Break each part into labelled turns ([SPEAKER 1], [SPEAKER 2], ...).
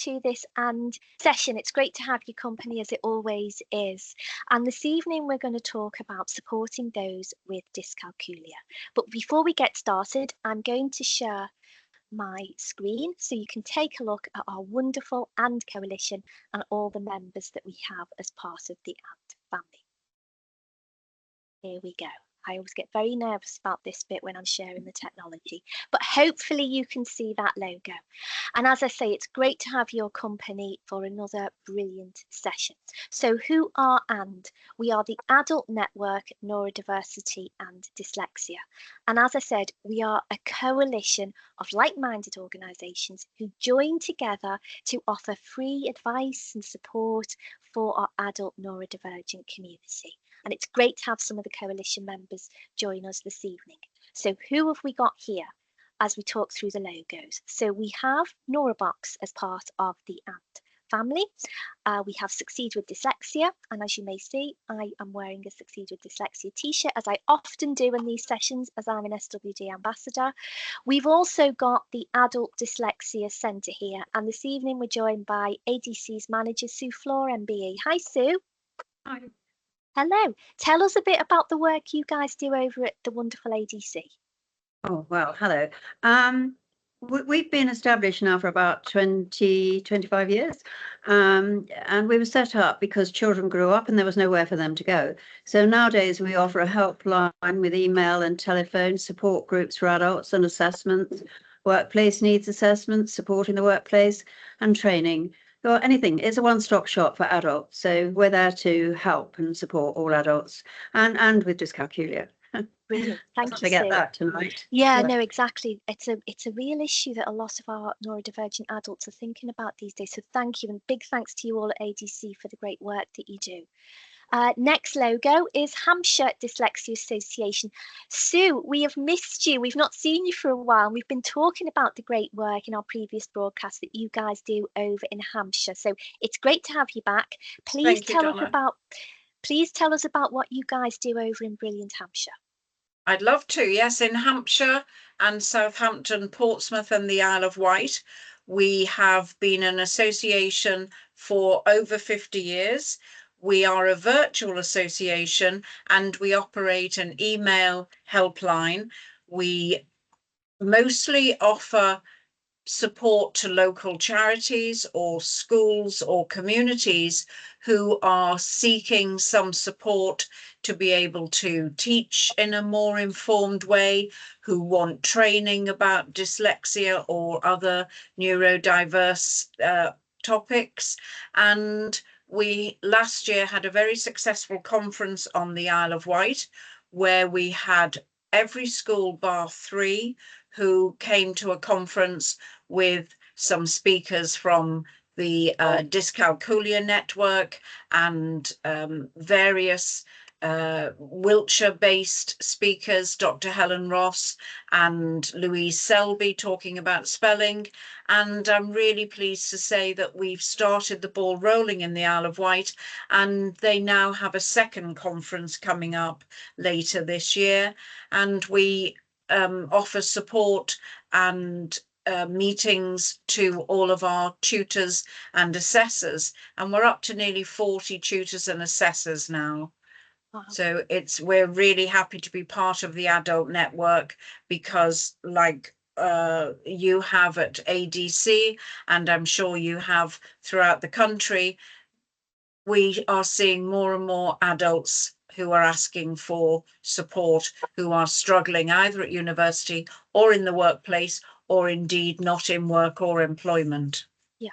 [SPEAKER 1] to this and session. It's great to have your company, as it always is. And this evening we're going to talk about supporting those with dyscalculia. But before we get started, I'm going to share my screen so you can take a look at our wonderful AND coalition and all the members that we have as part of the AND family. Here we go. I always get very nervous about this bit when I'm sharing the technology, but hopefully you can see that logo. And as I say, it's great to have your company for another brilliant session. So who are AND? We are the Adult Network Neurodiversity and Dyslexia. And as I said, we are a coalition of like-minded organisations who join together to offer free advice and support for our adult neurodivergent community. And it's great to have some of the coalition members join us this evening. So who have we got here as we talk through the logos? So we have Neurobox as part of the AND family. We have Succeed with Dyslexia, and as you may see, I am wearing a Succeed with Dyslexia t-shirt, as I often do in these sessions, as I'm an SWD ambassador. We've also got the Adult Dyslexia Centre here, and this evening we're joined by ADC's manager, Flohr MBE. Hi, Sue.
[SPEAKER 2] Hi.
[SPEAKER 1] Hello. Tell us a bit about the work you guys do over at the wonderful ADC.
[SPEAKER 2] Oh, well, hello. We've been established now for about 25 years. And we were set up because children grew up and there was nowhere for them to go. So nowadays we offer a helpline with email and telephone, support groups for adults and assessments, workplace needs assessments, support in the workplace and training. Or anything. It's a one-stop shop for adults. So we're there to help and support all adults and with dyscalculia.
[SPEAKER 1] Brilliant. Thank you,
[SPEAKER 2] forget
[SPEAKER 1] Sue.
[SPEAKER 2] that tonight.
[SPEAKER 1] Yeah, no, exactly. It's a real issue that a lot of our neurodivergent adults are thinking about these days. So thank you, and big thanks to you all at ADC for the great work that you do. Next logo is Hampshire Dyslexia Association. Sue, we have missed you. We've not seen you for a while. We've been talking about the great work in our previous broadcast that you guys do over in Hampshire. So it's great to have you back. Please tell us about what you guys do over in brilliant Hampshire.
[SPEAKER 3] I'd love to. Yes, in Hampshire and Southampton, Portsmouth and the Isle of Wight, we have been an association for over 50 years. We are a virtual association and we operate an email helpline. We mostly offer support to local charities or schools or communities who are seeking some support to be able to teach in a more informed way, who want training about dyslexia or other neurodiverse topics. And we last year had a very successful conference on the Isle of Wight, where we had every school bar 3 who came to a conference with some speakers from the Dyscalculia network and various Wiltshire-based speakers, Dr. Helen Ross and Louise Selby, talking about spelling. And I'm really pleased to say that we've started the ball rolling in the Isle of Wight, and they now have a second conference coming up later this year. And we offer support and meetings to all of our tutors and assessors, and we're up to nearly 40 tutors and assessors now.
[SPEAKER 1] Wow.
[SPEAKER 3] So we're really happy to be part of the adult network, because like you have at ADC, and I'm sure you have throughout the country, we are seeing more and more adults who are asking for support, who are struggling either at university or in the workplace, or indeed not in work or employment.
[SPEAKER 1] Yeah,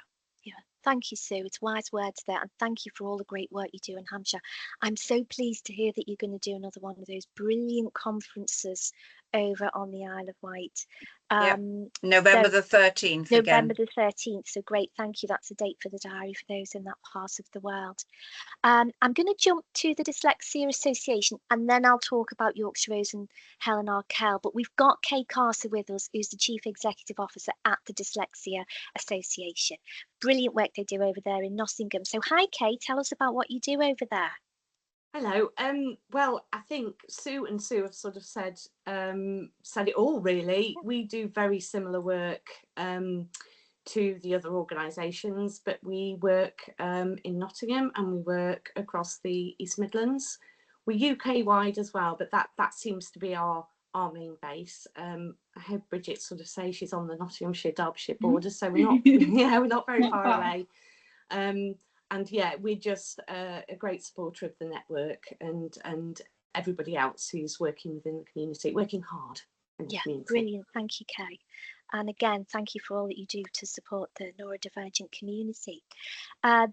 [SPEAKER 1] thank you, Sue. It's wise words there, and thank you for all the great work you do in Hampshire. I'm so pleased to hear that you're going to do another one of those brilliant conferences over on the Isle of Wight.
[SPEAKER 3] November the 13th
[SPEAKER 1] November
[SPEAKER 3] again.
[SPEAKER 1] the 13th. So great, thank you. That's a date for the diary for those in that part of the world. I'm going to jump to the Dyslexia Association, and then I'll talk about Yorkshire Rose and Helen Arkell. But we've got Kay Carter with us, who's the Chief Executive Officer at the Dyslexia Association. Brilliant work they do over there in Nottingham. So hi, Kay, tell us about what you do over there.
[SPEAKER 4] Hello. Well, I think Sue have sort of said it all, really. We do very similar work to the other organisations, but we work in Nottingham and we work across the East Midlands. We're UK wide as well, but that seems to be our main base. I heard Bridget sort of say she's on the Nottinghamshire-Derbyshire border, so we're not we're not very far away. And yeah, we're just a great supporter of the network and everybody else who's working within the community, working hard in the community.
[SPEAKER 1] Brilliant. Thank you, Kay. And again, thank you for all that you do to support the neurodivergent community.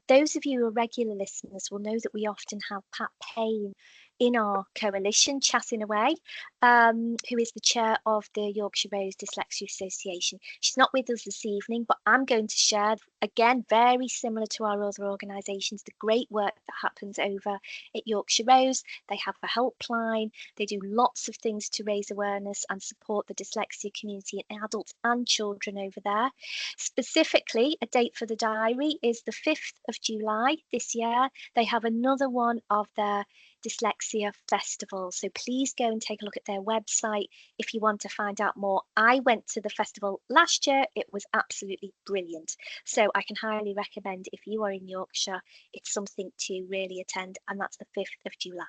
[SPEAKER 1] Those of you who are regular listeners will know that we often have Pat Payne in our coalition chatting away, who is the chair of the Yorkshire Rose Dyslexia Association. She's not with us this evening, but I'm going to share, again, very similar to our other organisations, the great work that happens over at Yorkshire Rose. They have a helpline, they do lots of things to raise awareness and support the dyslexia community and adults and children over there. Specifically, a date for the diary is the 5th of July this year. They have another one of their Dyslexia Festival, so please go and take a look at their website if you want to find out more. I went to the festival last year, it was absolutely brilliant, so I can highly recommend if you are in Yorkshire, it's something to really attend, and that's the 5th of July.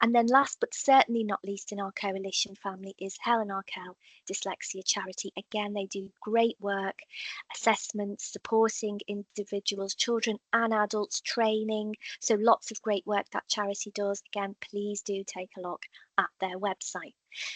[SPEAKER 1] And then last but certainly not least in our coalition family is Helen Arkell Dyslexia Charity. Again, they do great work, assessments, supporting individuals, children and adults, training, so lots of great work that charity does. Again, please do take a look at their website.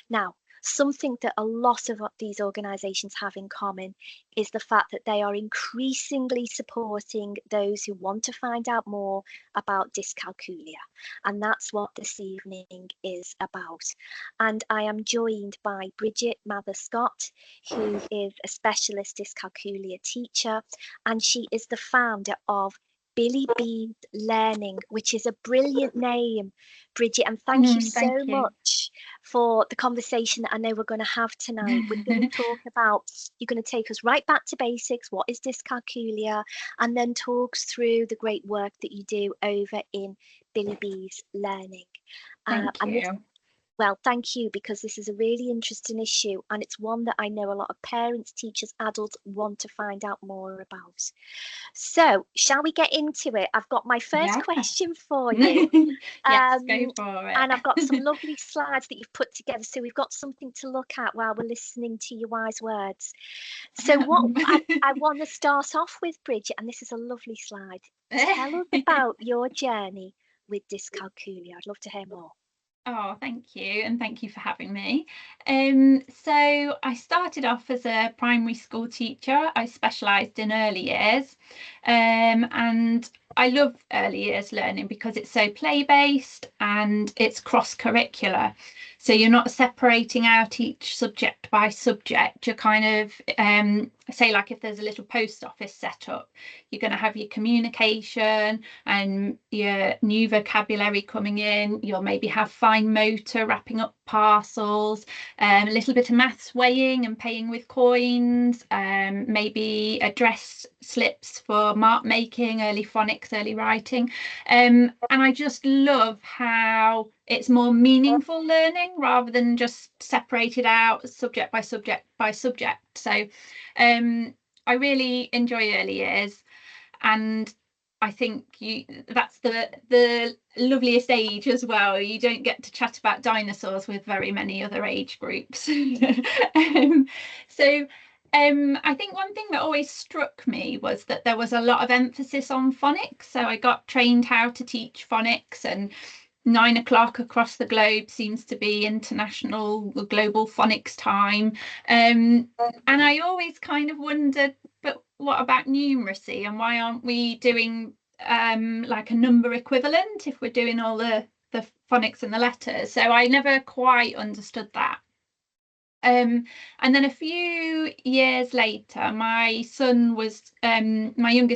[SPEAKER 1] Now, something that a lot of these organisations have in common is the fact that they are increasingly supporting those who want to find out more about dyscalculia. And that's what this evening is about. And I am joined by Bridget Mather-Scott, who is a specialist dyscalculia teacher, and she is the founder of Billy B's Learning, which is a brilliant name, Bridget, and thank you so much for the conversation that I know we're going to have tonight. We're going to talk about, you're going to take us right back to basics, what is dyscalculia, and then talk us through the great work that you do over in Billy B's Learning.
[SPEAKER 5] Thank you.
[SPEAKER 1] Well, thank you, because this is a really interesting issue and it's one that I know a lot of parents, teachers, adults want to find out more about. So, shall we get into it? I've got my first question for you.
[SPEAKER 5] Yes, go for it.
[SPEAKER 1] And I've got some lovely slides that you've put together, so we've got something to look at while we're listening to your wise words. So what I want to start off with, Bridget, and this is a lovely slide. Tell us about your journey with dyscalculia. I'd love to hear more.
[SPEAKER 5] Oh, thank you, and thank you for having me. So I started off as a primary school teacher. I specialised in early years, and I love early years learning because it's so play-based and it's cross-curricular. So you're not separating out each subject by subject. You're kind of, say, like if there's a little post office set up, you're going to have your communication and your new vocabulary coming in. You'll maybe have fine motor, wrapping up parcels, a little bit of maths, weighing and paying with coins, maybe address slips for mark making, early phonics, early writing. And I just love how it's more meaningful learning rather than just separated out subject by subject by subject. So I really enjoy early years, and I think that's the loveliest age as well. You don't get to chat about dinosaurs with very many other age groups. I think one thing that always struck me was that there was a lot of emphasis on phonics. So I got trained how to teach phonics, and 9 o'clock across the globe seems to be international global phonics time. And I always kind of wondered, but what about numeracy, and why aren't we doing like a number equivalent if we're doing all the phonics and the letters? So I never quite understood that. And then a few years later, my youngest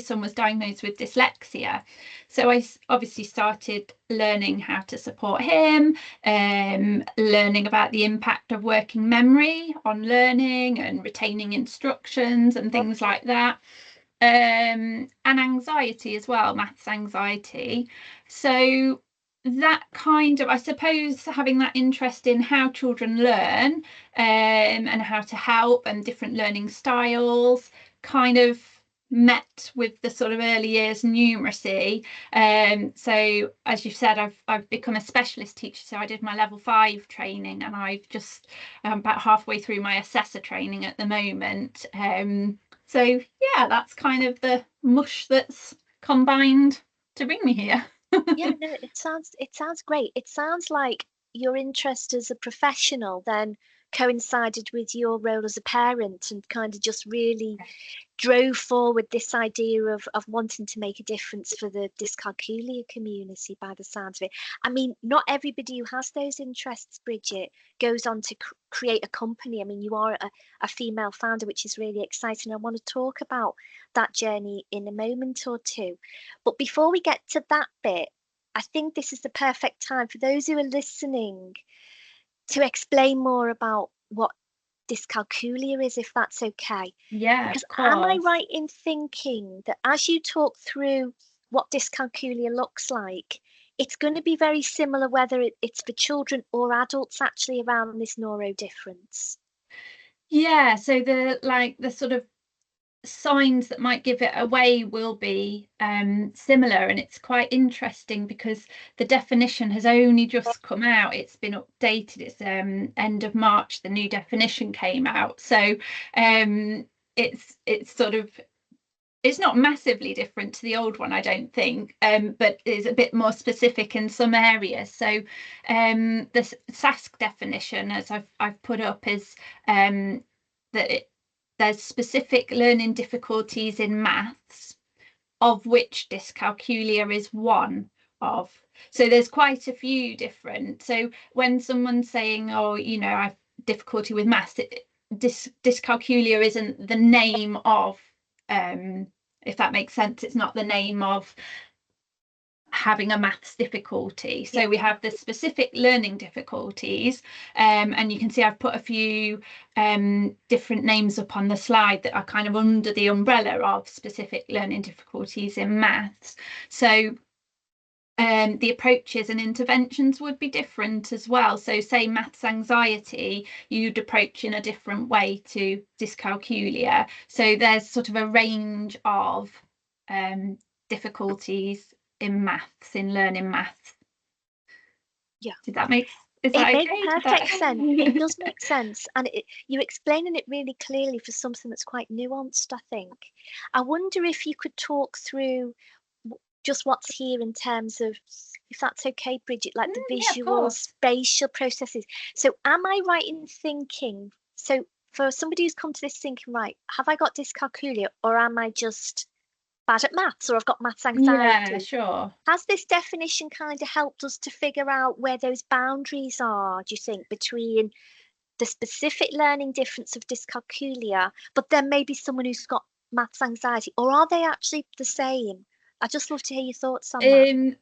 [SPEAKER 5] son was diagnosed with dyslexia. So I obviously started learning how to support him, learning about the impact of working memory on learning and retaining instructions and things like that. And anxiety as well, maths anxiety. So that kind of, I suppose, having that interest in how children learn and how to help and different learning styles kind of met with the sort of early years numeracy. So as you've said, I've become a specialist teacher, so I did my level 5 training, and I've just about halfway through my assessor training at the moment. So yeah, that's kind of the mush that's combined to bring me here.
[SPEAKER 1] Yeah, no, it sounds great. It sounds like your interest as a professional then coincided with your role as a parent, and kind of just really drove forward this idea of wanting to make a difference for the dyscalculia community, by the sounds of it. I mean, not everybody who has those interests, Bridget, goes on to create a company. I mean, you are a female founder, which is really exciting. I want to talk about that journey in a moment or two. But before we get to that bit, I think this is the perfect time for those who are listening to explain more about what dyscalculia is, if that's okay.
[SPEAKER 5] Yeah,
[SPEAKER 1] because am I right in thinking that as you talk through what dyscalculia looks like, it's going to be very similar whether it's for children or adults actually around this neurodifference?
[SPEAKER 5] Yeah, so the sort of signs that might give it away will be similar, and it's quite interesting because the definition has only just come out. It's been updated. It's end of March the new definition came out, so it's sort of, it's not massively different to the old one, I don't think, but is a bit more specific in some areas. So the SASC definition, as I've put up, is that there's specific learning difficulties in maths, of which dyscalculia is one of. So there's quite a few different. So when someone's saying, oh, you know, I've difficulty with maths, dyscalculia isn't the name of, if that makes sense. It's not the name of having a maths difficulty. So we have the specific learning difficulties, and you can see I've put a few different names up on the slide that are kind of under the umbrella of specific learning difficulties in maths. So the approaches and interventions would be different as well. So say maths anxiety, you'd approach in a different way to dyscalculia. So there's sort of a range of difficulties in maths, in learning maths.
[SPEAKER 1] Yeah.
[SPEAKER 5] Did that make
[SPEAKER 1] It makes perfect sense. It does make sense, and you're explaining it really clearly for something that's quite nuanced, I think. I wonder if you could talk through just what's here in terms of, if that's okay, Bridget, like the visual, spatial processes. So am I right in thinking, so for somebody who's come to this thinking, right, have I got dyscalculia, or am I just bad at maths, or I've got maths anxiety?
[SPEAKER 5] Yeah, sure.
[SPEAKER 1] Has this definition kind of helped us to figure out where those boundaries are, do you think, between the specific learning difference of dyscalculia, but then maybe someone who's got maths anxiety, or are they actually the same? I'd just love to hear your thoughts on that.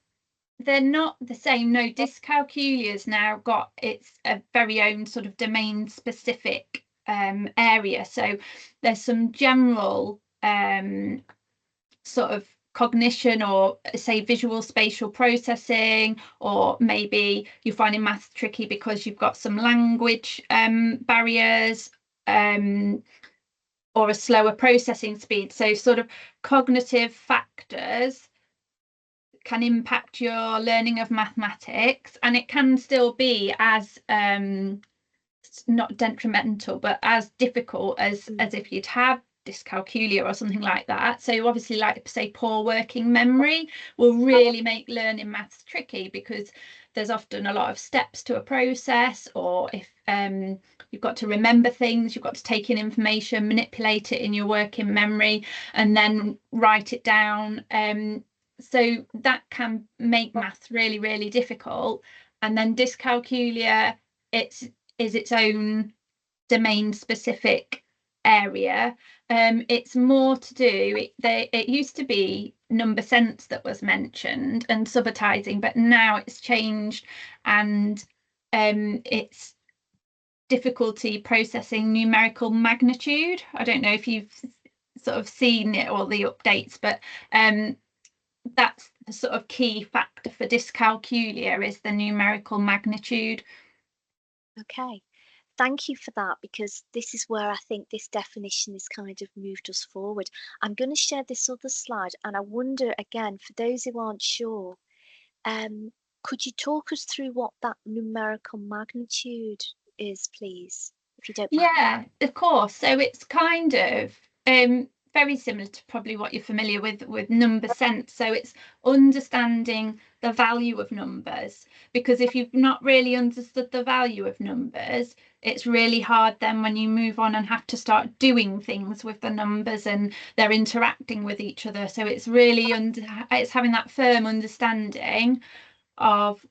[SPEAKER 5] They're not the same. No, dyscalculia's now got its very own sort of domain specific area. So there's some general sort of cognition, or say visual spatial processing, or maybe you're finding maths tricky because you've got some language barriers, or a slower processing speed. So sort of cognitive factors can impact your learning of mathematics, and it can still be as not detrimental, but as difficult as if you'd have dyscalculia or something like that. So obviously, like say poor working memory will really make learning maths tricky, because there's often a lot of steps to a process, or if you've got to remember things, you've got to take in information, manipulate it in your working memory, and then write it down. So that can make maths really, really difficult. And then dyscalculia, is its own domain specific area. It's more to do, it used to be number sense that was mentioned and subitizing, but now it's changed, and it's difficulty processing numerical magnitude. I don't know if you've sort of seen it or the updates, but that's the sort of key factor for dyscalculia, is the numerical magnitude.
[SPEAKER 1] Okay, thank you for that, because this is where I think this definition has kind of moved us forward. I'm going to share this other slide, and I wonder again, for those who aren't sure, could you talk us through what that numerical magnitude is, please, if you don't mind?
[SPEAKER 5] Yeah, of course. So it's kind of very similar to probably what you're familiar with number sense. So it's understanding the value of numbers, because if you've not really understood the value of numbers, it's really hard then when you move on and have to start doing things with the numbers and they're interacting with each other. So it's really it's having that firm understanding of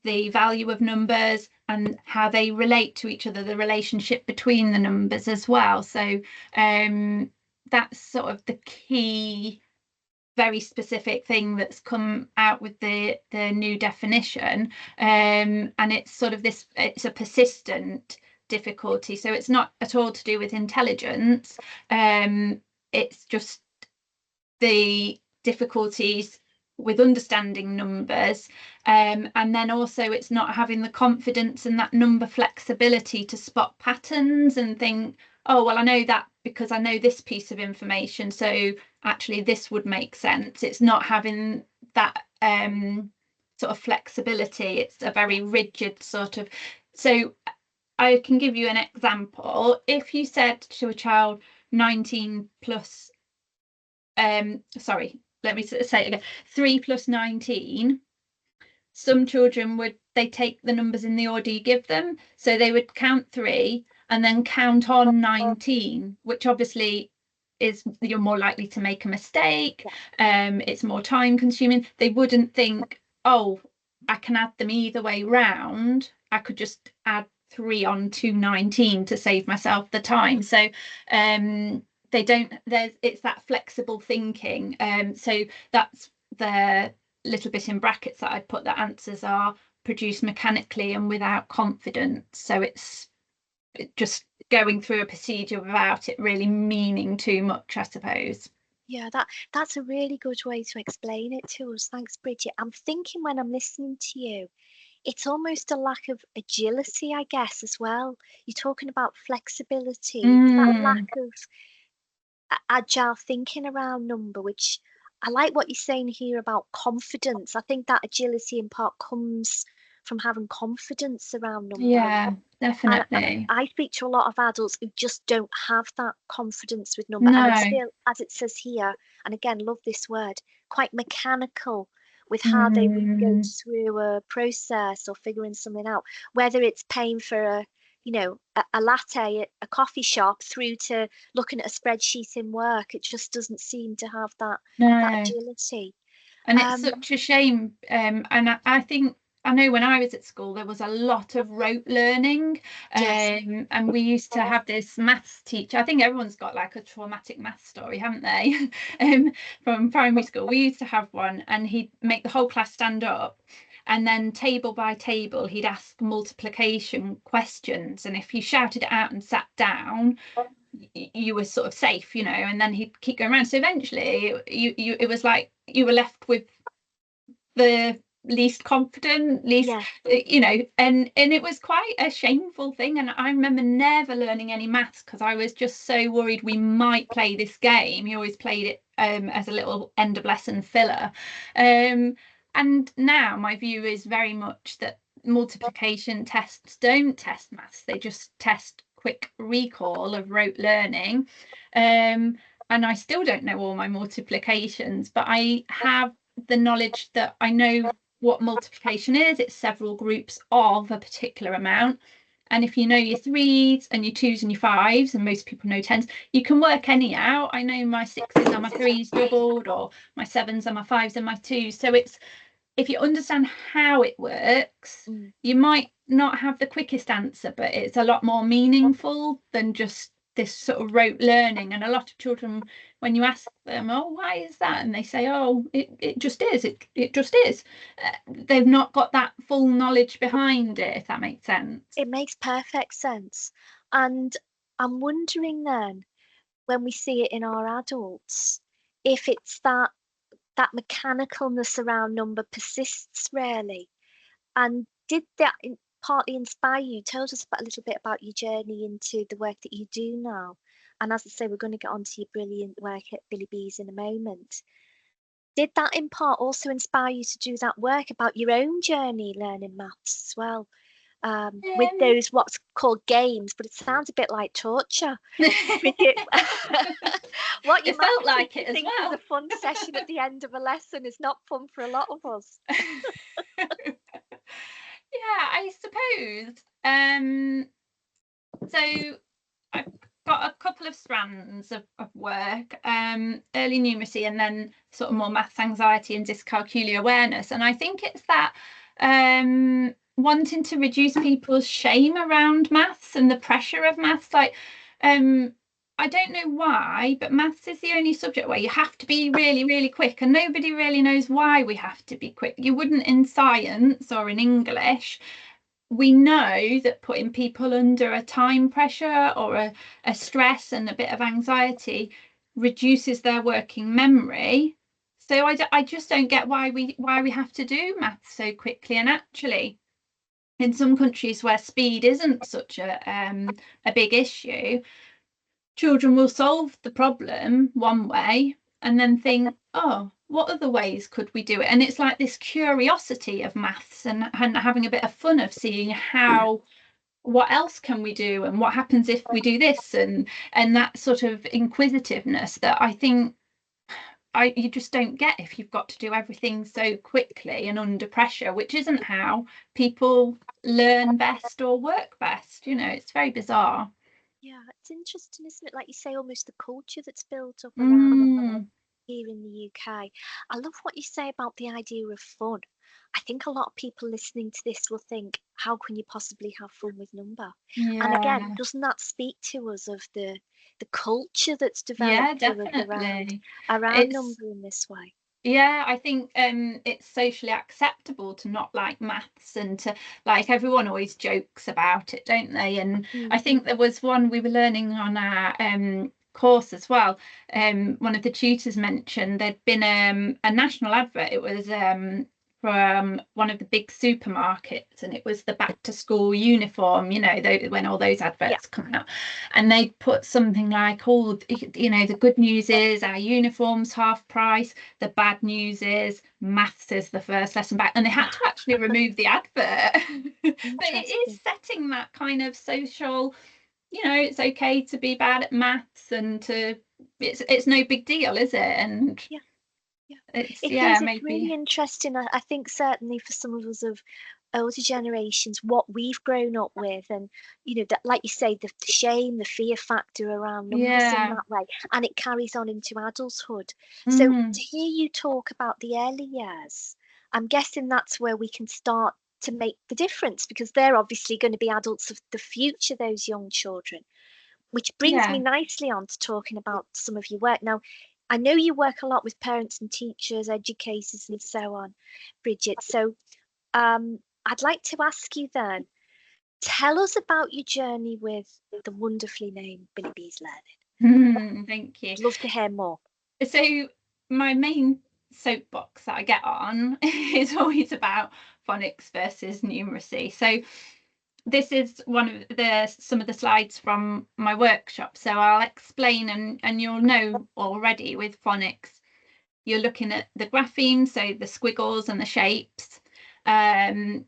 [SPEAKER 5] the value of numbers and how they relate to each other, the relationship between the numbers as well. So that's sort of the key, very specific thing that's come out with the new definition. And it's sort of this, it's a persistent difficulty. So it's not at all to do with intelligence. It's just the difficulties with understanding numbers, and then also it's not having the confidence and that number flexibility to spot patterns and think, oh well, I know that because I know this piece of information, so actually this would make sense. It's not having that sort of flexibility. It's a very rigid sort of. So I can give you an example. If you said to a child 19 plus sorry, let me say it again, 3 plus 19, some children they take the numbers in the order you give them, so they would count 3 and then count on 19, which obviously is, you're more likely to make a mistake. It's more time consuming. They wouldn't think, oh, I can add them either way round, I could just add 3 on to 19 to save myself the time. So they don't, it's that flexible thinking. So that's the little bit in brackets that I'd put, that answers are produced mechanically and without confidence. So it's just going through a procedure without it really meaning too much, I suppose.
[SPEAKER 1] Yeah, that's a really good way to explain it to us. Thanks, Bridget. I'm thinking when I'm listening to you, it's almost a lack of agility, I guess, as well. You're talking about flexibility, that lack of agile thinking around number, which I like what you're saying here about confidence. I think that agility in part comes from having confidence around number.
[SPEAKER 5] Yeah, definitely.
[SPEAKER 1] And I speak to a lot of adults who just don't have that confidence with number.
[SPEAKER 5] No.
[SPEAKER 1] And it's still, as it says here, and again, love this word, quite mechanical with how they would go through a process or figuring something out, whether it's paying for a latte at a coffee shop through to looking at a spreadsheet in work. It just doesn't seem to have that agility.
[SPEAKER 5] And it's such a shame. And I think, I know when I was at school, there was a lot of rote learning. And we used to have this maths teacher. I think everyone's got like a traumatic maths story, haven't they? From primary school. We used to have one, and he'd make the whole class stand up. And then table by table, he'd ask multiplication questions. And if you shouted it out and sat down, you were sort of safe, and then he'd keep going around. So eventually it was like you were left with the least confident, and it was quite a shameful thing. And I remember never learning any maths because I was just so worried we might play this game. He always played it as a little end of lesson filler. And now my view is very much that multiplication tests don't test maths, they just test quick recall of rote learning. And I still don't know all my multiplications, but I have the knowledge that I know what multiplication is. It's several groups of a particular amount. And if you know your 3s and your 2s and your 5s, and most people know 10s, you can work any out. I know my 6s and my 3s doubled, or my 7s and my 5s and my 2s. So it's, if you understand how it works, you might not have the quickest answer, but it's a lot more meaningful than just this sort of rote learning. And a lot of children, when you ask them, oh, why is that? And they say, oh, it just is. It just is. They've not got that full knowledge behind it, if that makes sense.
[SPEAKER 1] It makes perfect sense. And I'm wondering then, when we see it in our adults, if it's that mechanicalness around number persists really. And did that, partly inspire you? Tell us a little bit about your journey into the work that you do now. And as I say, we're going to get on to your brilliant work at Billy B's in a moment. Did that in part also inspire you to do that work about your own journey learning maths as well? With those what's called games, but it sounds a bit like torture. Bridget, what you
[SPEAKER 5] It
[SPEAKER 1] might
[SPEAKER 5] felt like it as
[SPEAKER 1] think
[SPEAKER 5] well.
[SPEAKER 1] is a fun session at the end of a lesson is not fun for a lot of us.
[SPEAKER 5] Yeah, I suppose. So I've got a couple of strands of work, early numeracy and then sort of more maths anxiety and dyscalculia awareness. And I think it's that wanting to reduce people's shame around maths and the pressure of maths. Like, I don't know why, but maths is the only subject where you have to be really, really quick, and nobody really knows why we have to be quick. You wouldn't in science or in English. We know that putting people under a time pressure or a stress and a bit of anxiety reduces their working memory. So I just don't get why we have to do maths so quickly. And actually, in some countries where speed isn't such a big issue, children will solve the problem one way and then think, oh, what other ways could we do it? And it's like this curiosity of maths and having a bit of fun of seeing what else can we do and what happens if we do this, and that sort of inquisitiveness that I think you just don't get if you've got to do everything so quickly and under pressure, which isn't how people learn best or work best. You know, it's very bizarre.
[SPEAKER 1] Yeah, it's interesting, isn't it? Like you say, almost the culture that's built up around here in the UK. I love what you say about the idea of fun. I think a lot of people listening to this will think, how can you possibly have fun with number?
[SPEAKER 5] Yeah.
[SPEAKER 1] And again, doesn't that speak to us of the culture that's developed
[SPEAKER 5] definitely
[SPEAKER 1] around number in this way?
[SPEAKER 5] Yeah, I think it's socially acceptable to not like maths, and to, like, everyone always jokes about it, don't they? And I think there was one we were learning on our course as well. One of the tutors mentioned there'd been a national advert. It was from one of the big supermarkets, and it was the back to school uniform, you know, when all those adverts come out, and they put something like, oh, you know, the good news is our uniform's half price, the bad news is maths is the first lesson back, and they had to actually remove the advert. But it is setting that kind of social, you know, it's okay to be bad at maths, and it's no big deal, is it? And it's
[SPEAKER 1] really interesting. I think certainly for some of us of older generations, what we've grown up with, and you know, that, like you say, the shame, the fear factor around numbers in that way, and it carries on into adulthood. So to hear you talk about the early years, I'm guessing that's where we can start to make the difference, because they're obviously going to be adults of the future, those young children, which brings me nicely on to talking about some of your work. Now, I know you work a lot with parents and teachers, educators and so on, Bridget. So I'd like to ask you then, tell us about your journey with the wonderfully named Billy B's Learning.
[SPEAKER 5] Thank you.
[SPEAKER 1] I'd love to hear more.
[SPEAKER 5] So my main soapbox that I get on is always about phonics versus numeracy. So this is one of some of the slides from my workshop. So I'll explain, and you'll know already with phonics, you're looking at the graphemes, so the squiggles and the shapes, and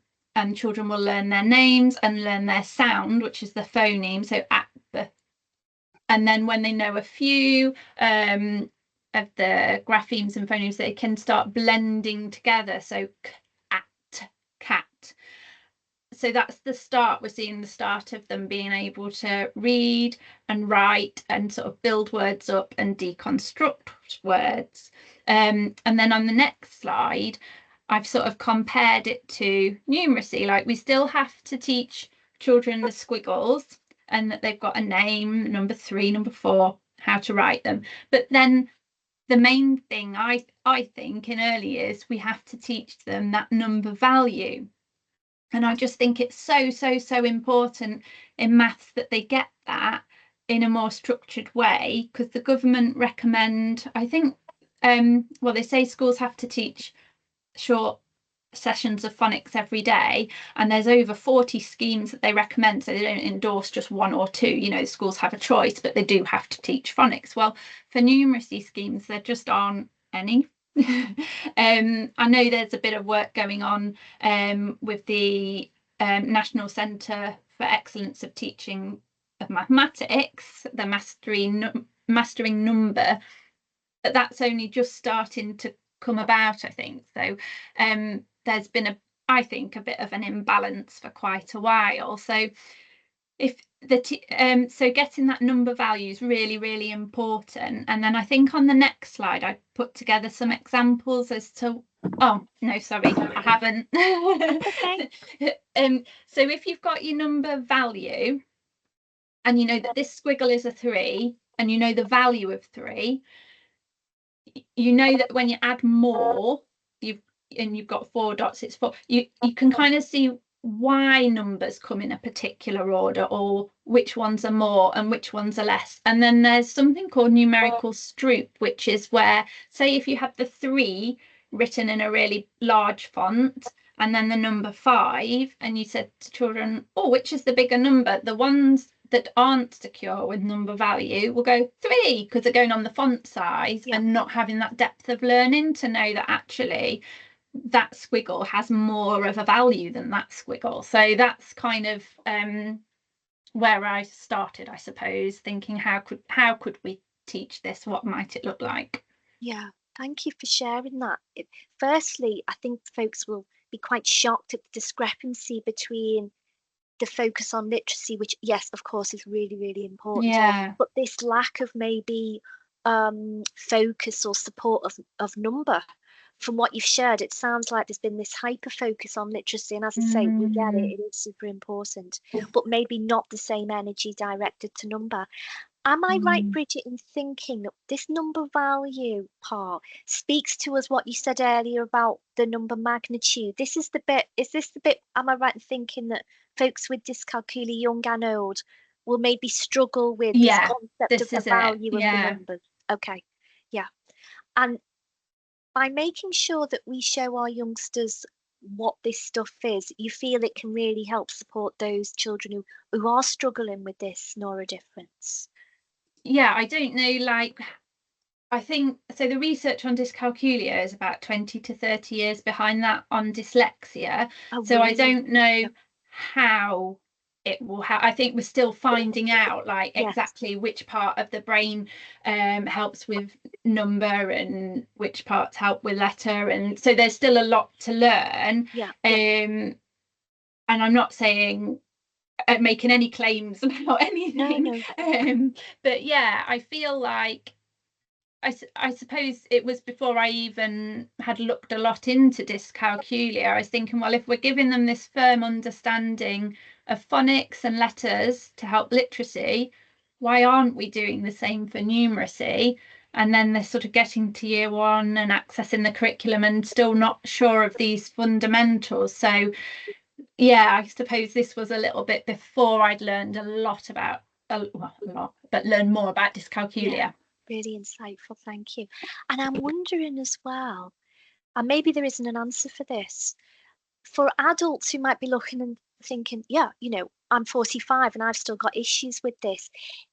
[SPEAKER 5] children will learn their names and learn their sound, which is the phoneme, so at the. And then when they know a few of the graphemes and phonemes, they can start blending together, so at, cat. So that's the start. We're seeing the start of them being able to read and write and sort of build words up and deconstruct words. And then on the next slide, I've sort of compared it to numeracy. Like, we still have to teach children the squiggles and that they've got a name, number 3, number 4, how to write them. But then the main thing I think in early years, we have to teach them that number value. And I just think it's so important in maths that they get that in a more structured way, because the government recommend, I think, well, they say schools have to teach short sessions of phonics every day, and there's over 40 schemes that they recommend, so they don't endorse just one or two. You know, schools have a choice, but they do have to teach phonics. Well, for numeracy schemes, there just aren't any. I know there's a bit of work going on with the National Centre for Excellence of Teaching of Mathematics, the mastering number, but that's only just starting to come about, I think. So there's been I think a bit of an imbalance for quite a while. So if so getting that number value is really, really important. And then I think on the next slide I put together some examples as to, oh no, sorry, I haven't.
[SPEAKER 1] Okay.
[SPEAKER 5] So if you've got your number value and you know that this squiggle is a 3 and you know the value of 3, you know that when you add more, you've got 4 dots, it's 4. You can kind of see why numbers come in a particular order, or which ones are more and which ones are less. And then there's something called numerical stroop, which is where, say if you had the 3 written in a really large font and then the number 5, and you said to children, oh, which is the bigger number, the ones that aren't secure with number value will go 3, because they're going on the font size and not having that depth of learning to know that actually that squiggle has more of a value than that squiggle. So that's kind of where I started, I suppose, thinking how could we teach this? What might it look like?
[SPEAKER 1] Yeah, thank you for sharing that. Firstly, I think folks will be quite shocked at the discrepancy between the focus on literacy, which yes, of course, is really, really important, but this lack of maybe focus or support of number. From what you've shared, it sounds like there's been this hyper focus on literacy, and as I say, we get it, it is super important, but maybe not the same energy directed to number. Am I right, Bridget, in thinking that this number value part speaks to us what you said earlier about the number magnitude? Is this the bit, am I right in thinking that folks with dyscalculia, young and old, will maybe struggle with this concept of the value of the numbers? Okay, yeah. And by making sure that we show our youngsters what this stuff is, you feel it can really help support those children who are struggling with this neurodifference?
[SPEAKER 5] Yeah, I don't know, like, I think, so the research on dyscalculia is about 20 to 30 years behind that on dyslexia. So really? I don't know how it will I think we're still finding out, like, exactly which part of the brain helps with number and which parts help with letter, and so there's still a lot to learn. And I'm not saying making any claims about anything. No. But yeah, I feel like I suppose it was before I even had looked a lot into dyscalculia. I was thinking, well, if we're giving them this firm understanding of phonics and letters to help literacy, why aren't we doing the same for numeracy? And then they're sort of getting to year 1 and accessing the curriculum and still not sure of these fundamentals. So yeah, I suppose this was a little bit before I'd learned a lot about, but learned more about dyscalculia.
[SPEAKER 1] Yeah, really insightful, thank you. And I'm wondering as well, and maybe there isn't an answer for this, for adults who might be looking and thinking, yeah, you know, I'm 45 and I've still got issues with this.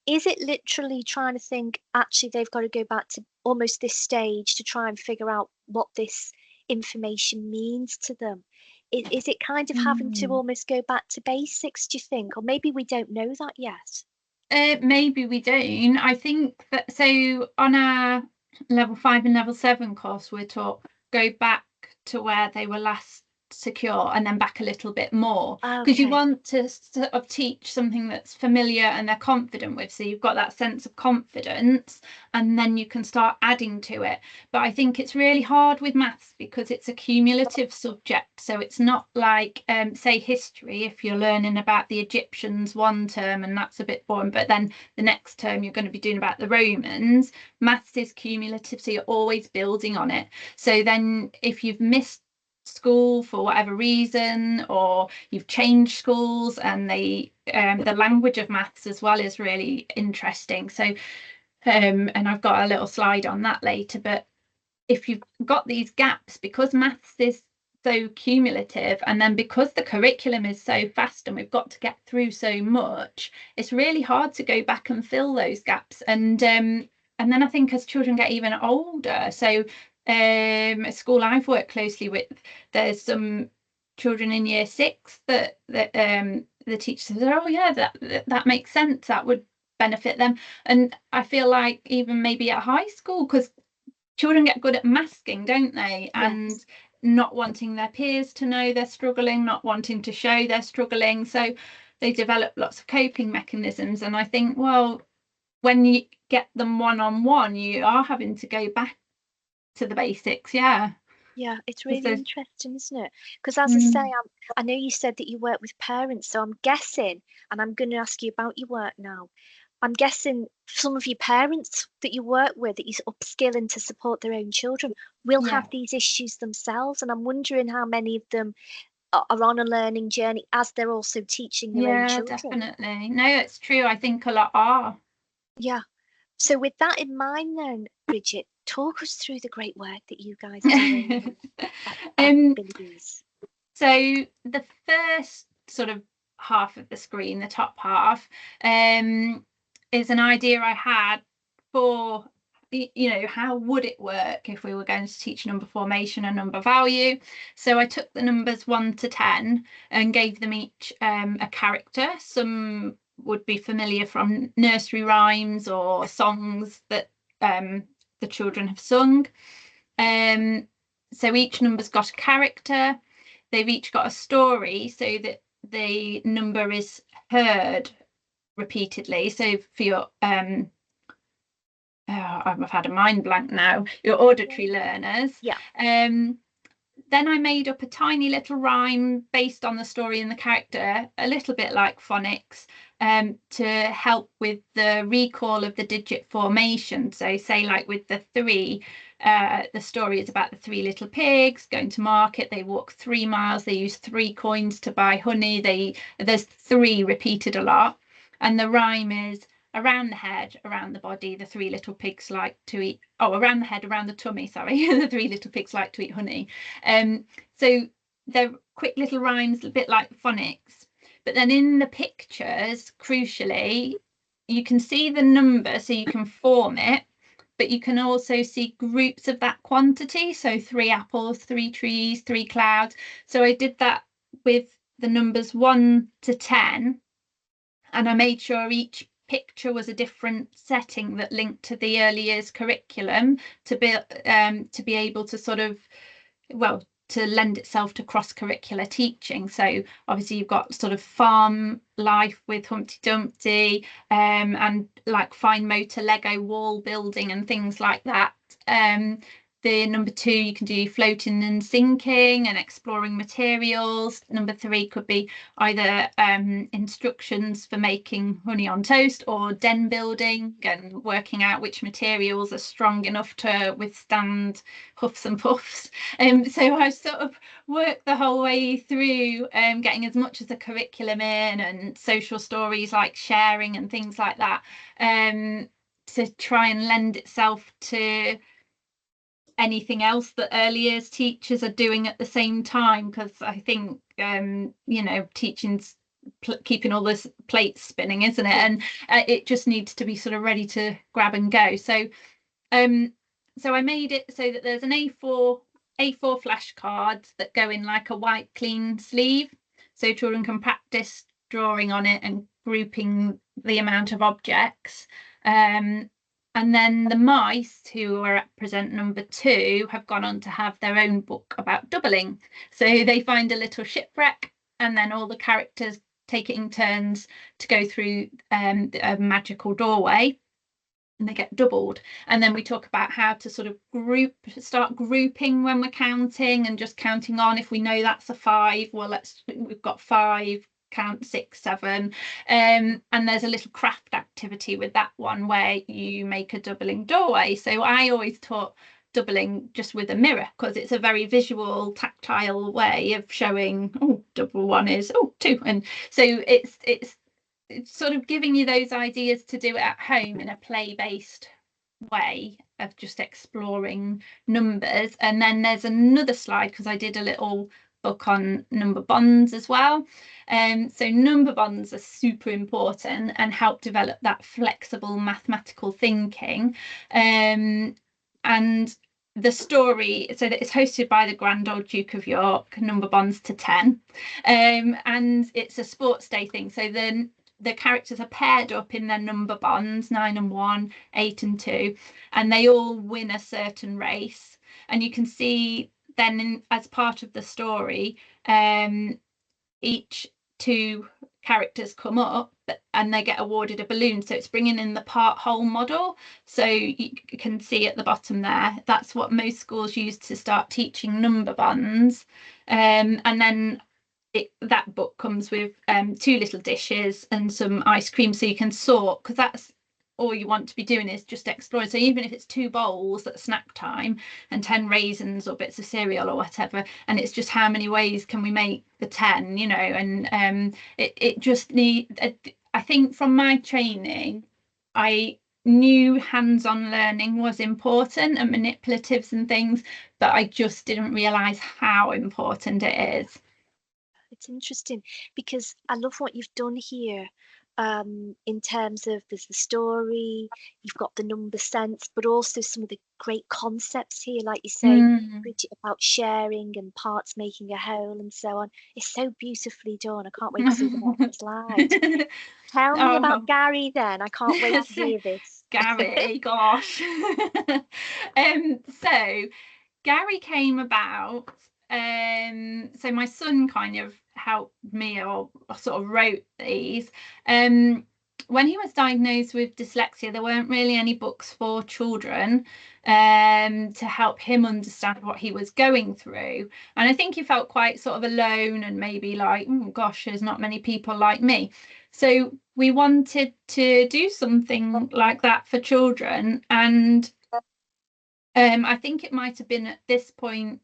[SPEAKER 1] Is it literally trying to think, actually, they've got to go back to almost this stage to try and figure out what this information means to them? Is it kind of having to almost go back to basics, do you think? Or maybe we don't know that yet.
[SPEAKER 5] Maybe we don't. I think that, so on our level 5 and level 7 course, we're taught go back to where they were last secure and then back a little bit more, because you want to sort of teach something that's familiar and they're confident with, so you've got that sense of confidence and then you can start adding to it. But I think it's really hard with maths because it's a cumulative subject, so it's not like say history, if you're learning about the Egyptians one term and that's a bit boring, but then the next term you're going to be doing about the Romans. Maths is cumulative, so you're always building on it. So then if you've missed school for whatever reason, or you've changed schools, and the language of maths as well is really interesting. So and I've got a little slide on that later, but if you've got these gaps, because maths is so cumulative, and then because the curriculum is so fast and we've got to get through so much, it's really hard to go back and fill those gaps. And then I think as children get even older, so a school I've worked closely with, there's some children in year 6 that the teacher says, oh yeah, that makes sense, that would benefit them. And I feel like even maybe at high school, because children get good at masking, don't they?
[SPEAKER 1] Yes.
[SPEAKER 5] And not wanting their peers to know they're struggling, not wanting to show they're struggling, so they develop lots of coping mechanisms. And I think, well, when you get them one-on-one, you are having to go back to the basics. Yeah,
[SPEAKER 1] it's really interesting, isn't it? Because as I say, I know you said that you work with parents, so I'm guessing, and I'm going to ask you about your work now, I'm guessing some of your parents that you work with, that you upskilling to support their own children, will have these issues themselves, and I'm wondering how many of them are on a learning journey as they're also teaching their own children.
[SPEAKER 5] Definitely. No, it's true. I think a lot are.
[SPEAKER 1] Yeah. So with that in mind then, Bridget, talk us through the great work that you guys are doing at Billy's.
[SPEAKER 5] So the first sort of half of the screen, the top half, is an idea I had for, you know, how would it work if we were going to teach number formation and number value. So I took the numbers 1 to 10 and gave them each a character. Some would be familiar from nursery rhymes or songs that the children have sung. So each number's got a character. They've each got a story, so that the number is heard repeatedly. So for your I've had a mind blank now, your auditory learners, then I made up a tiny little rhyme based on the story and the character, a little bit like phonics, to help with the recall of the digit formation. So say like with the 3, the story is about the 3 little pigs going to market. They walk 3 miles, they use 3 coins to buy honey. There's 3 repeated a lot, and the rhyme is around the head, around the body, the 3 little pigs like to eat, around the head, around the tummy, sorry, the 3 little pigs like to eat honey. So they're quick little rhymes, a bit like phonics. But then in the pictures, crucially, you can see the number, so you can form it, but you can also see groups of that quantity. So 3 apples, 3 trees, 3 clouds. So I did that with the numbers 1 to 10, and I made sure each picture was a different setting that linked to the early years curriculum to be able to sort of, well, to lend itself to cross-curricular teaching. So obviously you've got sort of farm life with Humpty Dumpty, and like fine motor Lego wall building and things like that. The number 2, you can do floating and sinking and exploring materials. Number 3 could be either instructions for making honey on toast, or den building and working out which materials are strong enough to withstand huffs and puffs. So I sort of worked the whole way through, getting as much as the curriculum in, and social stories like sharing and things like that, to try and lend itself to anything else that early years teachers are doing at the same time, because I think you know, teaching's keeping all this plates spinning, isn't it? And it just needs to be sort of ready to grab and go. So so I made it so that there's an A4 flashcards that go in like a white clean sleeve, so children can practice drawing on it and grouping the amount of objects. And then the mice, who represent number 2, have gone on to have their own book about doubling. So they find a little shipwreck, and then all the characters take it in turns to go through a magical doorway, and they get doubled. And then we talk about how to sort of start grouping when we're counting, and just counting on, if we know that's a 5, well, we've got 5, count 6, 7, and there's a little craft activity with that one where you make a doubling doorway. So I always taught doubling just with a mirror, because it's a very visual, tactile way of showing, oh, double 1 is 2, and so it's sort of giving you those ideas to do it at home in a play-based way of just exploring numbers. And then there's another slide, because I did a little book on number bonds as well. So number bonds are super important and help develop that flexible mathematical thinking. And the story, so that it's hosted by the Grand Old Duke of York, number bonds to 10. And it's a sports day thing. So then the characters are paired up in their number bonds, 9 and 1, 8 and 2, and they all win a certain race. And you can see then as part of the story, each 2 characters come up and they get awarded a balloon. So it's bringing in the part whole model. So you can see at the bottom there, that's what most schools use to start teaching number bonds. And then that book comes with 2 little dishes and some ice cream, so you can sort, because that's all you want to be doing is just exploring. So even if it's 2 bowls at snack time and 10 raisins or bits of cereal or whatever, and it's just how many ways can we make the 10, you know, and it just need, I think from my training, I knew hands-on learning was important and manipulatives and things, but I just didn't realise how important it is.
[SPEAKER 1] It's interesting because I love what you've done here. In terms of there's the story, you've got the number sense, but also some of the great concepts here, like you say, Bridget, about sharing and parts making a whole and so on. It's so beautifully done. I can't wait to see the next slide. Tell me about Gary then. I can't wait to hear this.
[SPEAKER 5] Gary, gosh. So Gary came about. So my son kind of helped me or sort of wrote these. When he was diagnosed with dyslexia, there weren't really any books for children to help him understand what he was going through. And I think he felt quite sort of alone and maybe like, oh gosh, there's not many people like me. So we wanted to do something like that for children. And I think it might have been at this point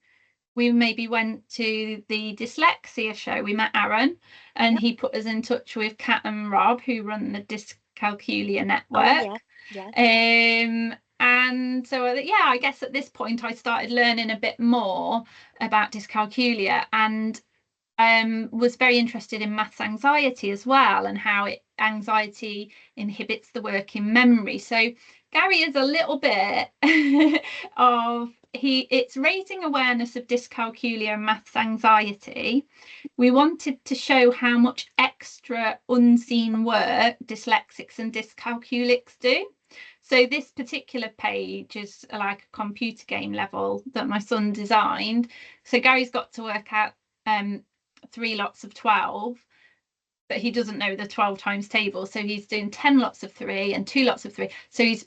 [SPEAKER 5] we maybe went to the dyslexia show. We met Aaron and he put us in touch with Kat and Rob, who run the Dyscalculia network. And so yeah, I guess at this point I started learning a bit more about dyscalculia and was very interested in maths anxiety as well, and how anxiety inhibits the working memory. So Gary is a little bit of it's raising awareness of dyscalculia and maths anxiety. We wanted to show how much extra unseen work dyslexics and dyscalculics do. So this particular page is like a computer game level that my son designed. So Gary's got to work out 3 lots of 12, but he doesn't know the 12 times table, so he's doing 10 lots of 3 and 2 lots of 3. So he's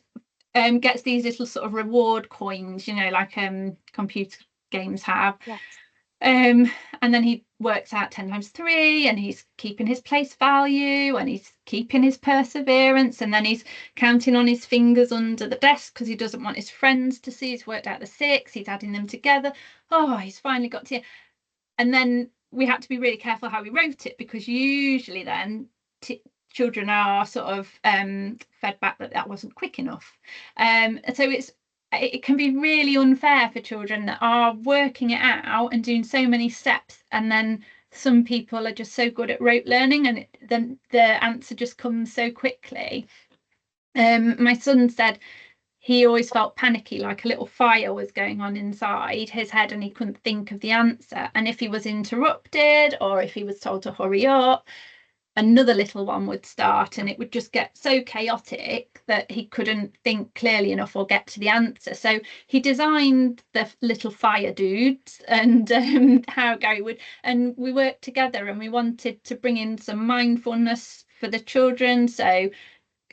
[SPEAKER 5] gets these little sort of reward coins, you know, like computer games have.
[SPEAKER 1] Yes.
[SPEAKER 5] And then he works out 10 times 3, and he's keeping his place value, and he's keeping his perseverance, and then he's counting on his fingers under the desk because he doesn't want his friends to see he's worked out the 6. He's adding them together. Oh, he's finally got to. And then we had to be really careful how we wrote it, because usually then children are sort of fed back that wasn't quick enough. So it can be really unfair for children that are working it out and doing so many steps, and then some people are just so good at rote learning and then the answer just comes so quickly. My son said he always felt panicky, like a little fire was going on inside his head and he couldn't think of the answer. And if he was interrupted or if he was told to hurry up, another little one would start and it would just get so chaotic that he couldn't think clearly enough or get to the answer. So he designed the little fire dudes and how Gary would, and we worked together and we wanted to bring in some mindfulness for the children. So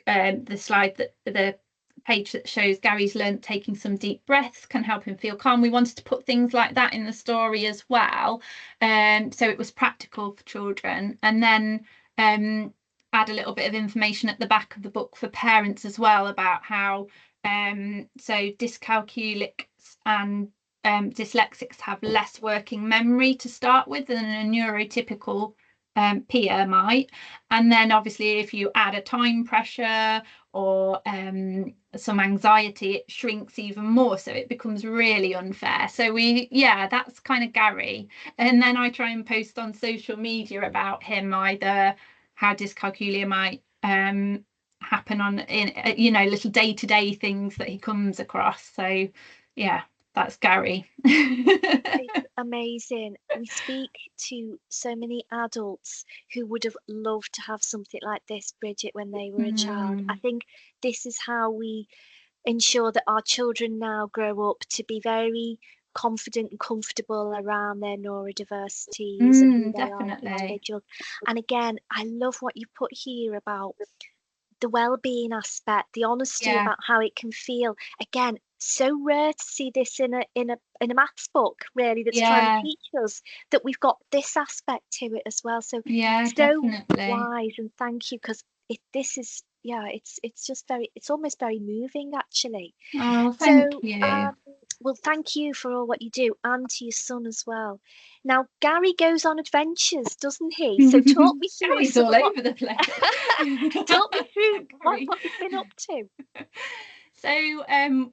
[SPEAKER 5] the slide that the page that shows Gary's learnt taking some deep breaths can help him feel calm. We wanted to put things like that in the story as well. So it was practical for children. And then add a little bit of information at the back of the book for parents as well about how so dyscalculics and dyslexics have less working memory to start with than a neurotypical peer might. And then obviously if you add a time pressure or some anxiety, it shrinks even more, so it becomes really unfair. So that's kind of Gary. And then I try and post on social media about him, either how dyscalculia might happen on in little day-to-day things that he comes across. So yeah, that's Gary.
[SPEAKER 1] It's amazing. We speak to so many adults who would have loved to have something like this, Bridget, when they were a child. I think this is how we ensure that our children now grow up to be very confident and comfortable around their neurodiversities and who they are as individuals. And again, I love what you put here about the well-being aspect, the honesty about how it can feel. Again, so rare to see this in a maths book, really, that's trying to teach us that we've got this aspect to it as well. So definitely wise, and thank you, because this is it's just it's almost very moving, actually.
[SPEAKER 5] Oh, thank you.
[SPEAKER 1] Well, thank you for all what you do, and to your son as well. Now, Gary goes on adventures, doesn't he? So talk me through.
[SPEAKER 5] Gary's all over the place.
[SPEAKER 1] Talk me through what you've been up to.
[SPEAKER 5] So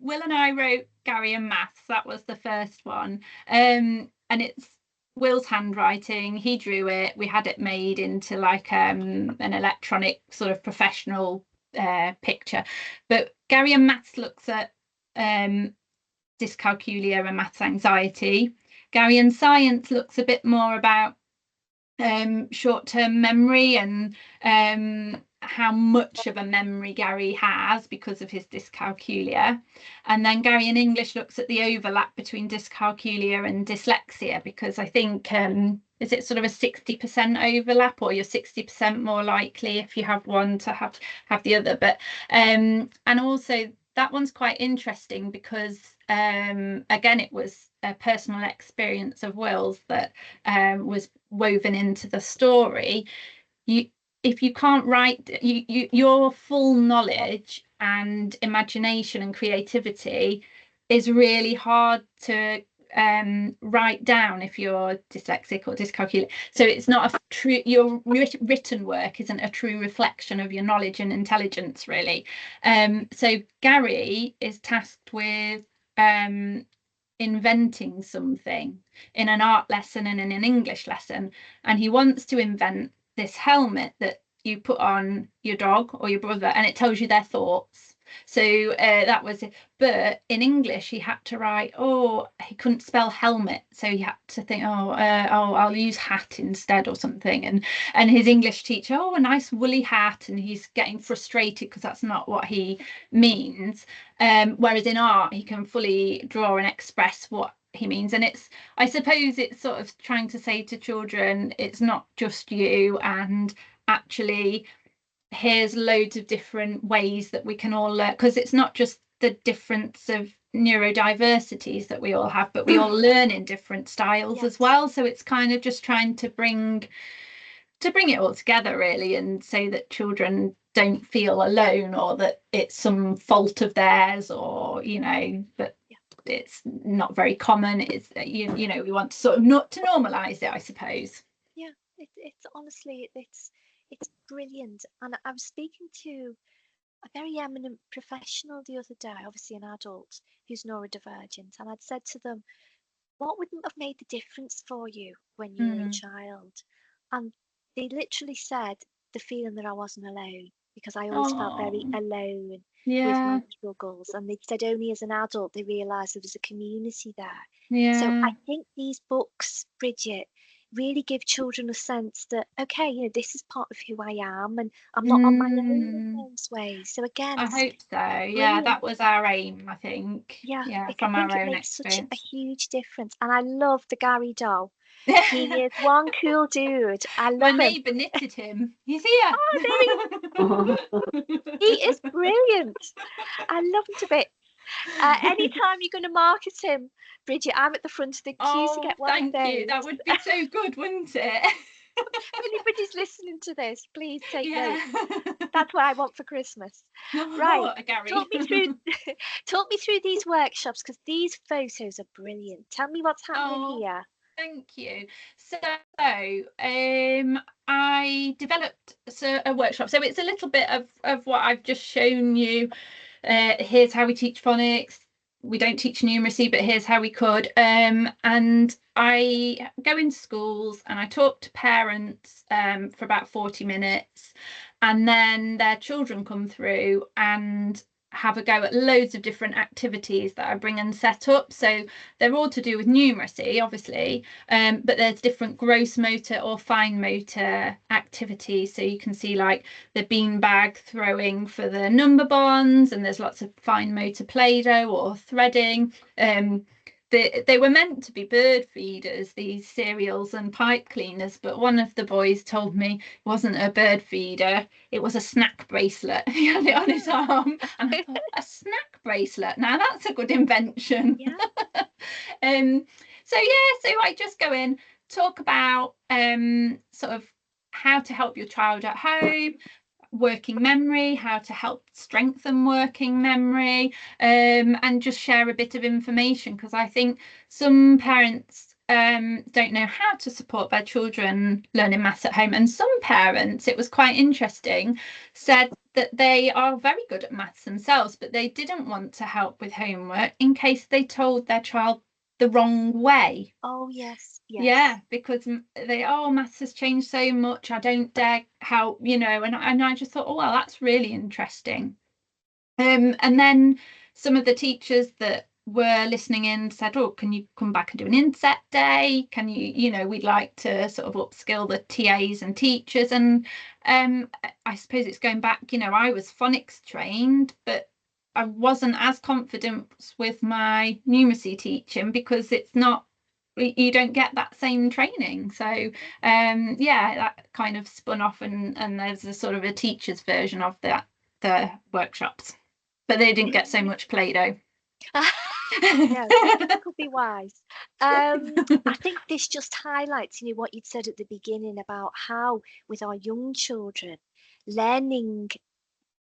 [SPEAKER 5] Will and I wrote Gary and Maths. That was the first one. And it's Will's handwriting. He drew it. We had it made into like an electronic sort of professional picture. But Gary and Maths looks at dyscalculia and maths anxiety. Gary and Science looks a bit more about short-term memory and how much of a memory Gary has because of his dyscalculia. And then Gary in English looks at the overlap between dyscalculia and dyslexia, because I think is it sort of a 60% overlap, or you're 60% more likely if you have one to have the other. But and also that one's quite interesting because again, it was a personal experience of Will's that was woven into the story. If you can't write, your full knowledge and imagination and creativity is really hard to write down if you're dyslexic or dyscalculic. So it's not a true, your written work isn't a true reflection of your knowledge and intelligence, really. So Gary is tasked with inventing something in an art lesson and in an English lesson, and he wants to invent this helmet that you put on your dog or your brother, and it tells you their thoughts. So that was it. But in English he had to write, he couldn't spell helmet, so he had to think, I'll use hat instead or something. And his English teacher, a nice woolly hat, and he's getting frustrated because that's not what he means. Whereas in art he can fully draw and express what he means. And I suppose it's sort of trying to say to children, it's not just you, and actually here's loads of different ways that we can all learn, because it's not just the difference of neurodiversities that we all have, but we all learn in different styles as well. So it's kind of just trying to bring it all together, really, and so that children don't feel alone, or that it's some fault of theirs, or but it's not very common. It's we want to sort of not to normalize it, I suppose.
[SPEAKER 1] It's honestly it's brilliant. And I was speaking to a very eminent professional the other day, obviously an adult who's neurodivergent, and I'd said to them, what wouldn't have made the difference for you when you were a child? And they literally said the feeling that I wasn't alone, because I always felt very alone with my struggles. And they said only as an adult they realised there was a community there. So I think these books, Bridget, really give children a sense that, okay, this is part of who I am, and I'm not on my own in those ways. So again,
[SPEAKER 5] I hope so. Yeah, that was our aim, I think. From our own
[SPEAKER 1] experience.
[SPEAKER 5] Such
[SPEAKER 1] a huge difference. And I love the Gary doll. He is one cool dude. I love him.
[SPEAKER 5] My neighbour knitted him. He's here.
[SPEAKER 1] He is brilliant. I love him to bits. Anytime you're going to market him, Bridget, I'm at the front of the queue to get one of those.
[SPEAKER 5] Thank you. That would be so good, wouldn't it?
[SPEAKER 1] If anybody's listening to this, please take note. That's what I want for Christmas. Right,
[SPEAKER 5] Gary.
[SPEAKER 1] talk me through these workshops, because these photos are brilliant. Tell me what's happening here.
[SPEAKER 5] Thank you. So I developed a workshop. So it's a little bit of what I've just shown you. Here's how we teach phonics. We don't teach numeracy, but here's how we could. And I go into schools and I talk to parents for about 40 minutes, and then their children come through and have a go at loads of different activities that I bring and set up. So they're all to do with numeracy, obviously, but there's different gross motor or fine motor activities. So you can see like the beanbag throwing for the number bonds, and there's lots of fine motor Play-Doh or threading. They were meant to be bird feeders, these cereals and pipe cleaners, but one of the boys told me it wasn't a bird feeder, it was a snack bracelet. He had it on his arm, and I thought, a snack bracelet, now that's a good invention.
[SPEAKER 1] Yeah.
[SPEAKER 5] So I just go in, talk about sort of how to help your child at home, working memory, how to help strengthen working memory, and just share a bit of information, because I think some parents don't know how to support their children learning maths at home, and some parents, it was quite interesting, said that they are very good at maths themselves, but they didn't want to help with homework in case they told their child the wrong way.
[SPEAKER 1] Oh yes.
[SPEAKER 5] Yeah, because maths has changed so much, I don't dare help, and I just thought, oh well, that's really interesting. And then some of the teachers that were listening in said, oh, can you come back and do an inset day? Can you, we'd like to sort of upskill the TAs and teachers. And I suppose it's going back, I was phonics trained, but I wasn't as confident with my numeracy teaching, because you don't get that same training. So that kind of spun off, and there's a sort of a teacher's version of the workshops, but they didn't get so much Play-Doh.
[SPEAKER 1] Yeah, that could be wise. I think this just highlights, what you'd said at the beginning about how with our young children, learning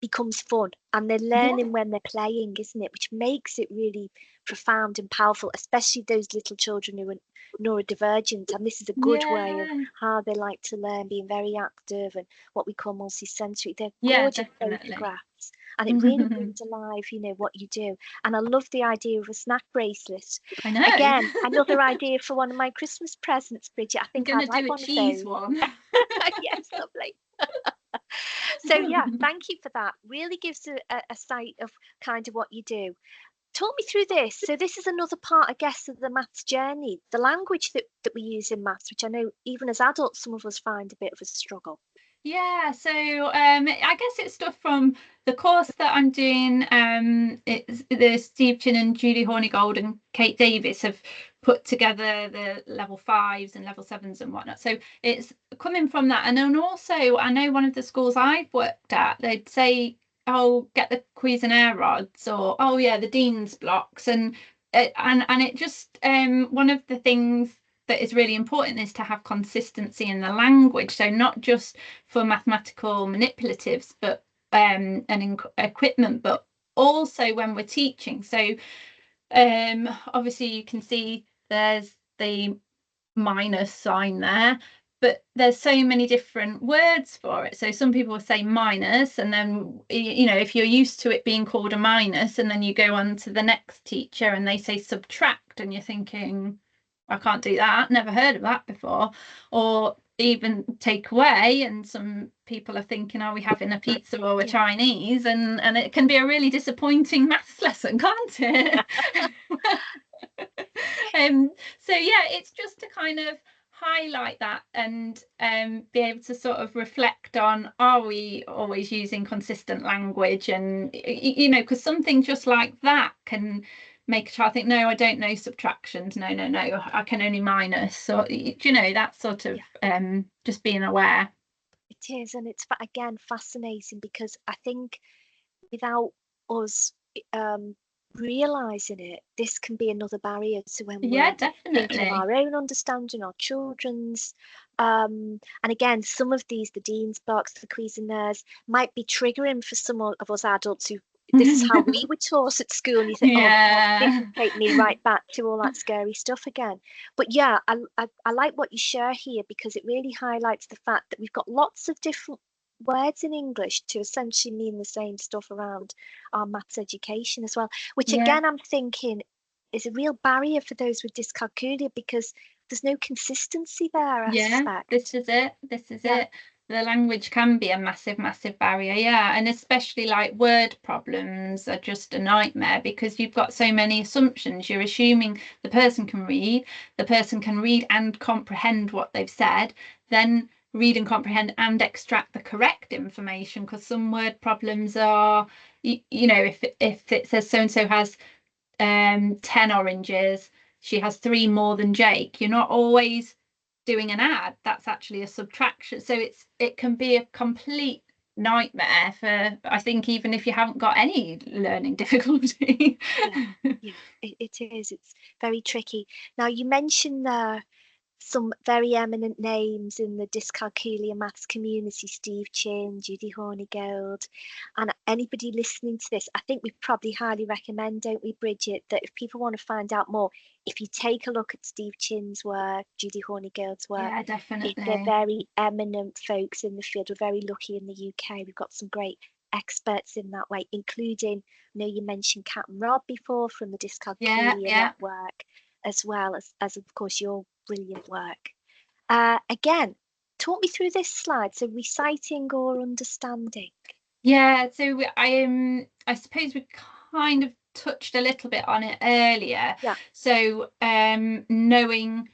[SPEAKER 1] becomes fun, and they're learning when they're playing, isn't it? Which makes it really profound and powerful, especially those little children who are neurodivergent. And this is a good way of how they like to learn, being very active and what we call multisensory. They're gorgeous photographs, and it really brings alive, what you do. And I love the idea of a snack bracelet.
[SPEAKER 5] I know.
[SPEAKER 1] Again, another idea for one of my Christmas presents, Bridget. I think I'd like one of those.
[SPEAKER 5] One.
[SPEAKER 1] Yes, lovely. So yeah, thank you for that. Really gives a sight of kind of what you do. Talk me through this. So this is another part, I guess, of the maths journey, the language that we use in maths, which I know even as adults, some of us find a bit of a struggle.
[SPEAKER 5] Yeah, so I guess it's stuff from the course that I'm doing. It's the Steve Chin and Julie Hornigold and Kate Davis have put together the level 5s and level 7s and whatnot. So it's coming from that. And then also, I know one of the schools I've worked at, they'd say, oh, get the Cuisenaire rods, or oh yeah, the Dean's blocks, and it just one of the things that is really important is to have consistency in the language. So not just for mathematical manipulatives, but and in equipment, but also when we're teaching. So obviously you can see there's the minus sign there, but there's so many different words for it. So some people will say minus, and then if you're used to it being called a minus, and then you go on to the next teacher and they say subtract, and you're thinking, I can't do that, never heard of that before. Or even take away, and some people are thinking, are we having a pizza or a Chinese? And it can be a really disappointing maths lesson, can't it? So yeah, it's just to kind of highlight that and be able to sort of reflect on, are we always using consistent language? And because something just like that can make a child think, no, I don't know subtractions, no, I can only minus. So that sort of just being aware.
[SPEAKER 1] It is, and it's again fascinating, because I think without us realizing it, this can be another barrier to when we're thinking of our own understanding, our children's, and again, some of these, the Dean's blocks, the Cuisenaires, might be triggering for some of us adults who this is how we were taught at school, and you think,
[SPEAKER 5] Yeah.
[SPEAKER 1] oh, this will take me right back to all that scary stuff again. But yeah, I like what you share here, because it really highlights the fact that we've got lots of different words in English to essentially mean the same stuff around our maths education as well, which
[SPEAKER 5] Yeah.
[SPEAKER 1] again, I'm thinking is a real barrier for those with dyscalculia, because there's no consistency there, I suspect.
[SPEAKER 5] This is it. The language can be a massive barrier, and especially like word problems are just a nightmare, because you've got so many assumptions. You're assuming the person can read and comprehend what they've said, then read and comprehend and extract the correct information, because some word problems are, you know, if it says so and so has 10 oranges, she has 3 more than Jake, you're not always doing an add, that's actually a subtraction. So it can be a complete nightmare for, I think, even if you haven't got any learning difficulty.
[SPEAKER 1] It is. It's very tricky. Now, you mentioned some very eminent names in the dyscalculia maths community: Steve Chin, Judy Hornigold, and anybody listening to this, I think we probably highly recommend, don't we, Bridget, that if people want to find out more, if you take a look at Steve Chin's work, Judy Hornigold's work,
[SPEAKER 5] Yeah, definitely.
[SPEAKER 1] they're very eminent folks in the field. We're very lucky in the UK. We've got some great experts in that way, including, I know you mentioned Kat and Rob before from the Dyscalculia network, as well as of course your brilliant work. Again, talk me through this slide. So reciting or understanding.
[SPEAKER 5] Yeah, so I suppose we kind of touched a little bit on it earlier.
[SPEAKER 1] Yeah.
[SPEAKER 5] So knowing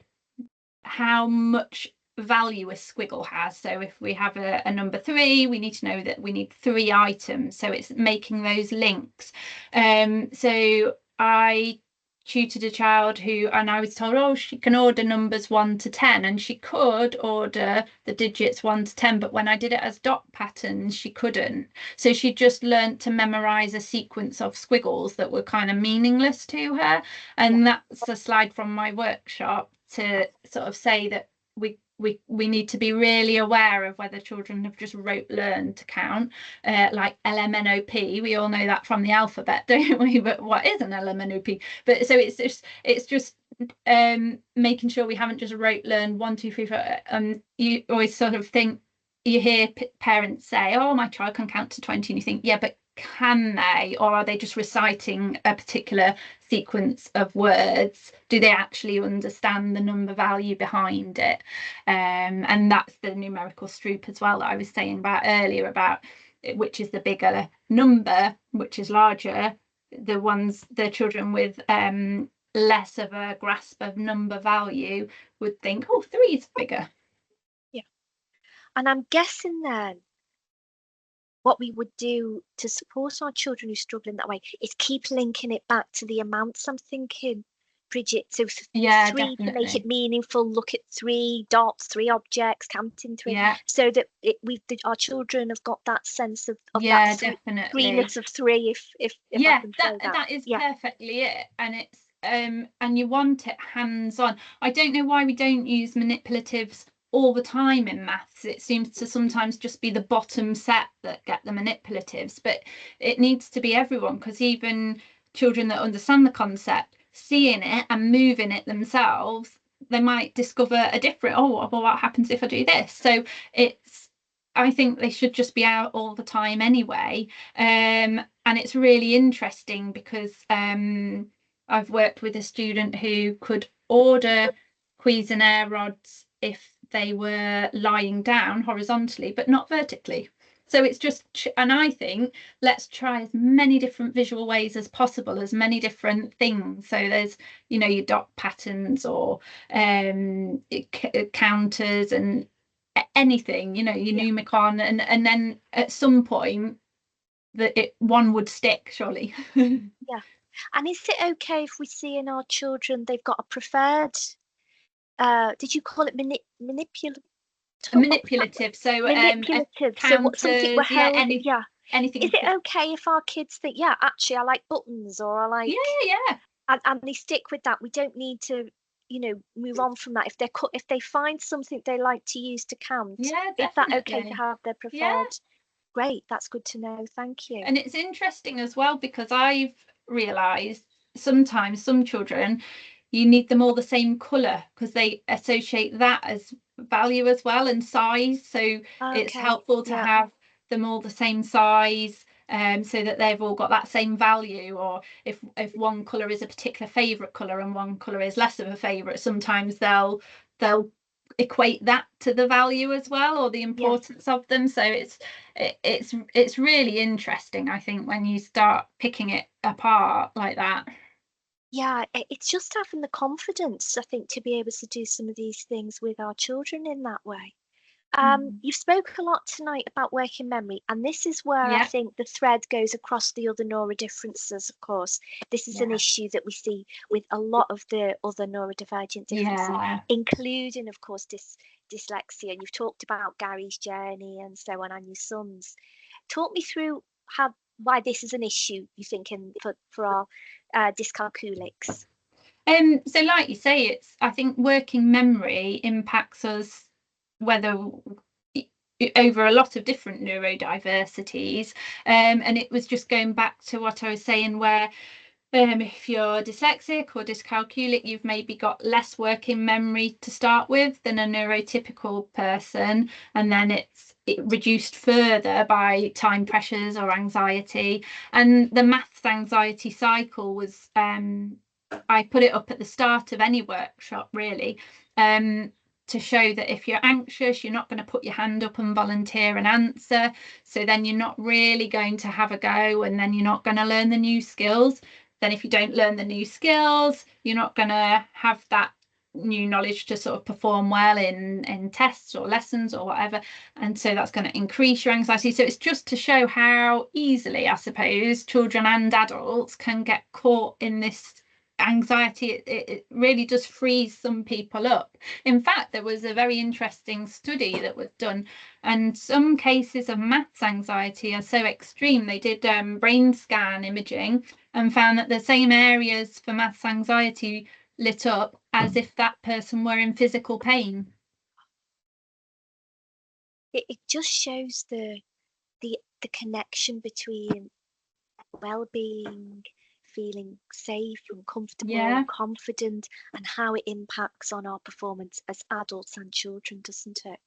[SPEAKER 5] how much value a squiggle has. So if we have a number 3, we need to know that we need 3 items. So it's making those links. So I tutored a child and I was told, oh, she can order numbers 1 to 10, and she could order the digits 1 to 10, but when I did it as dot patterns, she couldn't. So she just learned to memorize a sequence of squiggles that were kind of meaningless to her. And that's a slide from my workshop to sort of say that we need to be really aware of whether children have just learned to count, like LMNOP. We all know that from the alphabet, don't we? But what is an LMNOP? But so it's just making sure we haven't just learned 1, 2, 3, 4. You always sort of think, you hear parents say, oh, my child can count to 20, and you think, yeah, but can they, or are they just reciting a particular sequence of words? Do they actually understand the number value behind it? And that's the numerical stroop as well that I was saying about earlier, about which is the bigger number, which is larger. The children with less of a grasp of number value would think, oh, 3 is bigger.
[SPEAKER 1] Yeah. And I'm guessing then what we would do to support our children who struggle in that way is keep linking it back to the amounts. I'm thinking, Bridget, so 3
[SPEAKER 5] definitely.
[SPEAKER 1] to make it meaningful, look at 3 dots, 3 objects, counting 3, so that our children have got that sense of that threeness of 3. If I can say
[SPEAKER 5] that is perfectly it. And it's and you want it hands-on. I don't know why we don't use manipulatives all the time in maths. It seems to sometimes just be the bottom set that get the manipulatives, but it needs to be everyone, because even children that understand the concept, seeing it and moving it themselves, they might discover a different, well, what happens if I do this? So I think they should just be out all the time anyway. And it's really interesting because I've worked with a student who could order Cuisenaire rods if they were lying down horizontally, but not vertically. So it's just, and I think let's try as many different visual ways as possible, as many different things. So there's, your dot patterns or counters and anything, your Numicon, and then at some point one would stick, surely.
[SPEAKER 1] Yeah. And is it okay if we see in our children they've got a preferred, did you call it manipulative?
[SPEAKER 5] Manipulative. So
[SPEAKER 1] manipulative.
[SPEAKER 5] Counters,
[SPEAKER 1] something we're holding,
[SPEAKER 5] anything.
[SPEAKER 1] Is it okay if our kids think, actually I like buttons, or I like and they stick with that? We don't need to move on from that. If they find something they like to use to count, is that okay to have their preferred? Great, that's good to know. Thank you.
[SPEAKER 5] And it's interesting as well, because I've realised sometimes some children, you need them all the same colour because they associate that as value as well, and size. So it's helpful to have them all the same size, so that they've all got that same value. Or if one colour is a particular favourite colour and one colour is less of a favourite, sometimes they'll equate that to the value as well, or the importance of them. So it's really interesting, I think, when you start picking it apart like that.
[SPEAKER 1] Yeah, it's just having the confidence, I think, to be able to do some of these things with our children in that way. You've spoken a lot tonight about working memory, and this is where I think the thread goes across the other neurodifferences. Of course, this is an issue that we see with a lot of the other neurodivergent differences, including, of course, dyslexia. And you've talked about Gary's journey and so on, and your son's. Talk me through why this is an issue, you think, for our dyscalculics.
[SPEAKER 5] So like you say, I think working memory impacts us over a lot of different neurodiversities, and it was just going back to what I was saying, where if you're dyslexic or dyscalculic, you've maybe got less working memory to start with than a neurotypical person, and then it reduced further by time pressures or anxiety. And the maths anxiety cycle was, I put it up at the start of any workshop, really, to show that if you're anxious, you're not going to put your hand up and volunteer an answer. So then you're not really going to have a go, and then you're not going to learn the new skills. Then if you don't learn the new skills, you're not going to have that new knowledge to sort of perform well in tests or lessons or whatever. And so that's going to increase your anxiety. So it's just to show how easily, I suppose, children and adults can get caught in this anxiety. It really does freeze some people up. In fact, there was a very interesting study that was done, and some cases of maths anxiety are so extreme, they did brain scan imaging and found that the same areas for maths anxiety lit up as if that person were in physical pain.
[SPEAKER 1] It just shows the connection between well-being, feeling safe and comfortable and confident, and how it impacts on our performance as adults and children, doesn't it?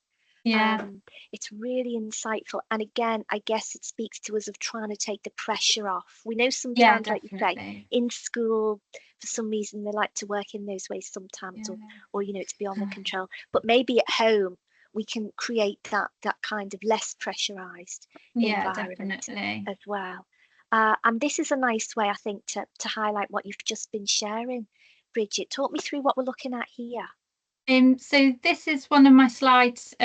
[SPEAKER 1] It's really insightful, and again, I guess it speaks to us of trying to take the pressure off. We know sometimes, like you say, in school, for some reason, they like to work in those ways sometimes, or it's beyond their control. But maybe at home we can create that kind of less pressurized environment as well. And this is a nice way, I think, to highlight what you've just been sharing. Bridget, talk me through what we're looking at here.
[SPEAKER 5] So this is one of my slides,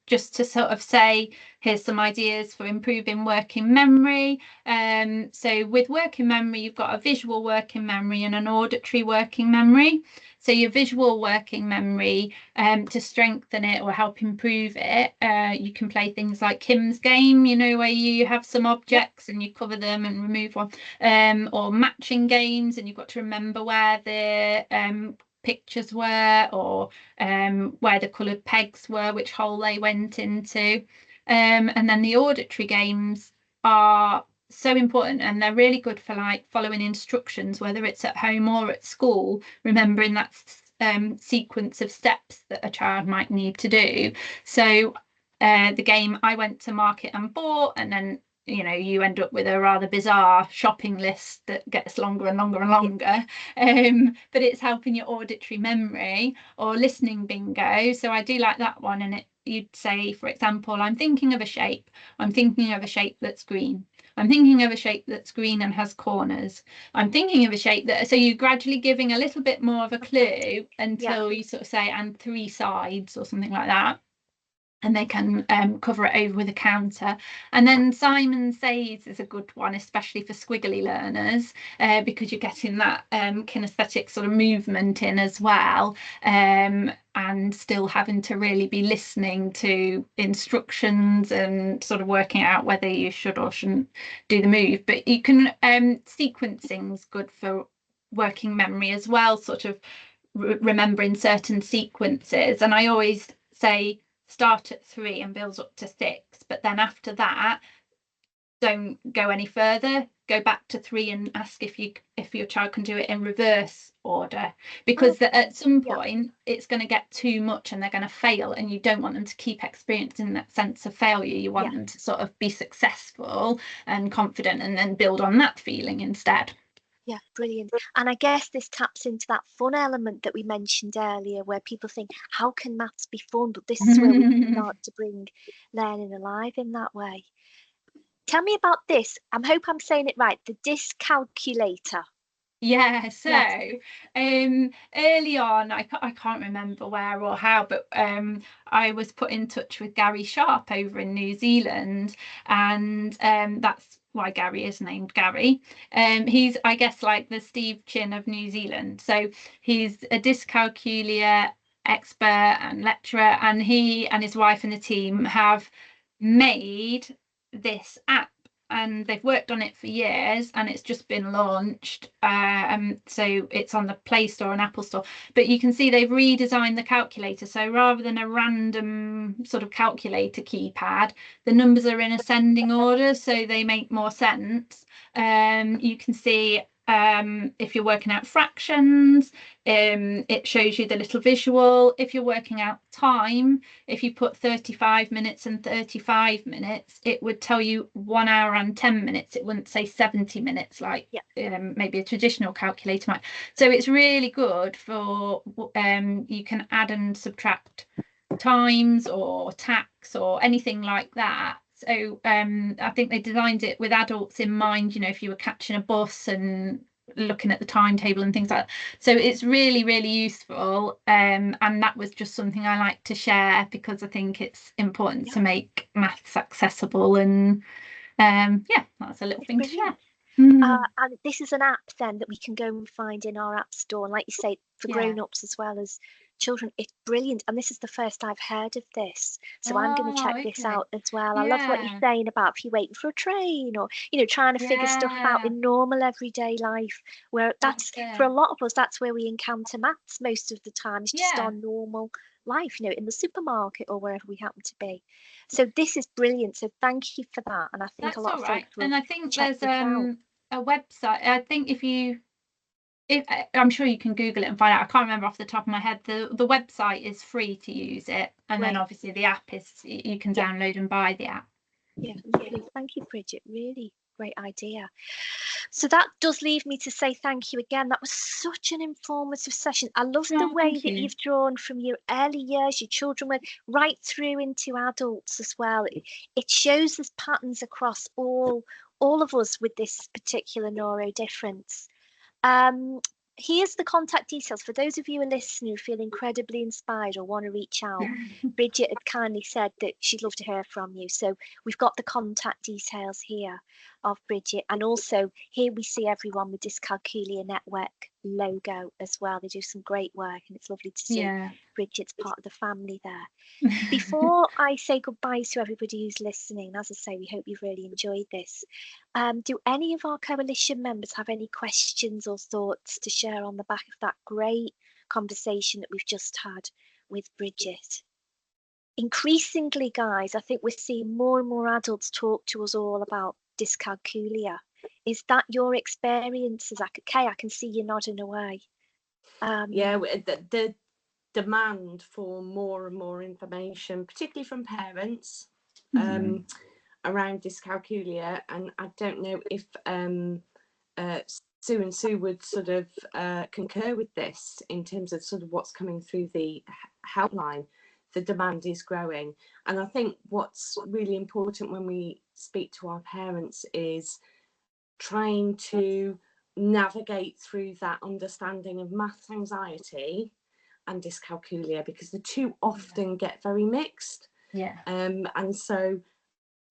[SPEAKER 5] just to sort of say, here's some ideas for improving working memory. So with working memory, you've got a visual working memory and an auditory working memory. So your visual working memory, to strengthen it or help improve it, you can play things like Kim's game, where you have some objects and you cover them and remove one, or matching games, and you've got to remember where the pictures were, or where the coloured pegs were, which hole they went into. And then the auditory games are so important, and they're really good for like following instructions, whether it's at home or at school, remembering that sequence of steps that a child might need to do. So the game, I went to market and bought, and then you end up with a rather bizarre shopping list that gets longer and longer and longer, but it's helping your auditory memory. Or listening bingo, so I do like that one, and you'd say, for example, I'm thinking of a shape that's green. I'm thinking of a shape that's green and has corners. I'm thinking of a shape that, so you're gradually giving a little bit more of a clue until you sort of say, and 3 sides or something like that. And they can cover it over with a counter. And then Simon Says is a good one, especially for squiggly learners, because you're getting that kinesthetic sort of movement in as well, and still having to really be listening to instructions and sort of working out whether you should or shouldn't do the move. But you can, sequencing's good for working memory as well, sort of remembering certain sequences. And I always say, start at 3 and builds up to 6, but then after that don't go any further, go back to 3 and ask if your child can do it in reverse order, because at some point it's going to get too much and they're going to fail, and you don't want them to keep experiencing that sense of failure. You want them to sort of be successful and confident and then build on that feeling instead.
[SPEAKER 1] Yeah, brilliant. And I guess this taps into that fun element that we mentioned earlier, where people think, how can maths be fun? But this is where we can start to bring learning alive in that way. Tell me about this. I hope I'm saying it right. The Dyscalculator.
[SPEAKER 5] Yeah, so early on, I can't remember where or how, but I was put in touch with Gary Sharp over in New Zealand, and that's why Gary is named Gary. He's, I guess, like the Steve Chin of New Zealand. So he's a dyscalculia expert and lecturer, and he and his wife and the team have made this app, and they've worked on it for years, and it's just been launched. So it's on the Play Store and Apple Store, but you can see they've redesigned the calculator. So rather than a random sort of calculator keypad, the numbers are in ascending order, so they make more sense. You can see if you're working out fractions, it shows you the little visual. If you're working out time, if you put 35 minutes and 35 minutes, it would tell you 1 hour and 10 minutes. It wouldn't say 70 minutes like maybe a traditional calculator might. So it's really good for you can add and subtract times or tax or anything like that. So I think they designed it with adults in mind, you know, if you were catching a bus and looking at the timetable and things like that. So it's really, really useful. And that was just something I like to share, because I think it's important to make maths accessible. And that's a little thing to share.
[SPEAKER 1] And this is an app then that we can go and find in our app store. And like you say, for grown-ups as well as children, it's brilliant. And this is the first I've heard of this, so I'm going to check this out as well. I love what you're saying about if you're waiting for a train, or trying to figure stuff out in normal everyday life, where that's for a lot of us, that's where we encounter maths most of the time. It's just our normal life, in the supermarket or wherever we happen to be. So this is brilliant, so thank you for that. And I think a lot of folks will,
[SPEAKER 5] and I think there's a website. I think if I'm sure you can Google it and find out. I can't remember off the top of my head. The website is free to use it, and then obviously the app is, you can download and buy the app.
[SPEAKER 1] Yeah, lovely. Thank you, Bridget. Really great idea. So that does leave me to say thank you again. That was such an informative session. I love the way that you've drawn from your early years, your children went right through into adults as well. It shows us patterns across all of us with this particular neurodifference. Here's the contact details for those of you who listen who feel incredibly inspired or want to reach out. Bridget had kindly said that she'd love to hear from you, so we've got the contact details here of Bridget, and also here we see everyone with Dyscalculia Network logo as well. They do some great work, and it's lovely to see Bridget's part of the family there. Before I say goodbye to everybody who's listening, as I say, we hope you've really enjoyed this. Do any of our coalition members have any questions or thoughts to share on the back of that great conversation that we've just had with Bridget? Increasingly, guys, I think we're seeing more and more adults talk to us all about dyscalculia. Is that your experience, Kay? I can see you nodding away.
[SPEAKER 4] The demand for more and more information, particularly from parents, around dyscalculia, and I don't know if Sue and Sue would sort of concur with this in terms of sort of what's coming through the helpline. The demand is growing, and I think what's really important when we speak to our parents is trying to navigate through that understanding of maths anxiety and dyscalculia, because the two often get very mixed. And so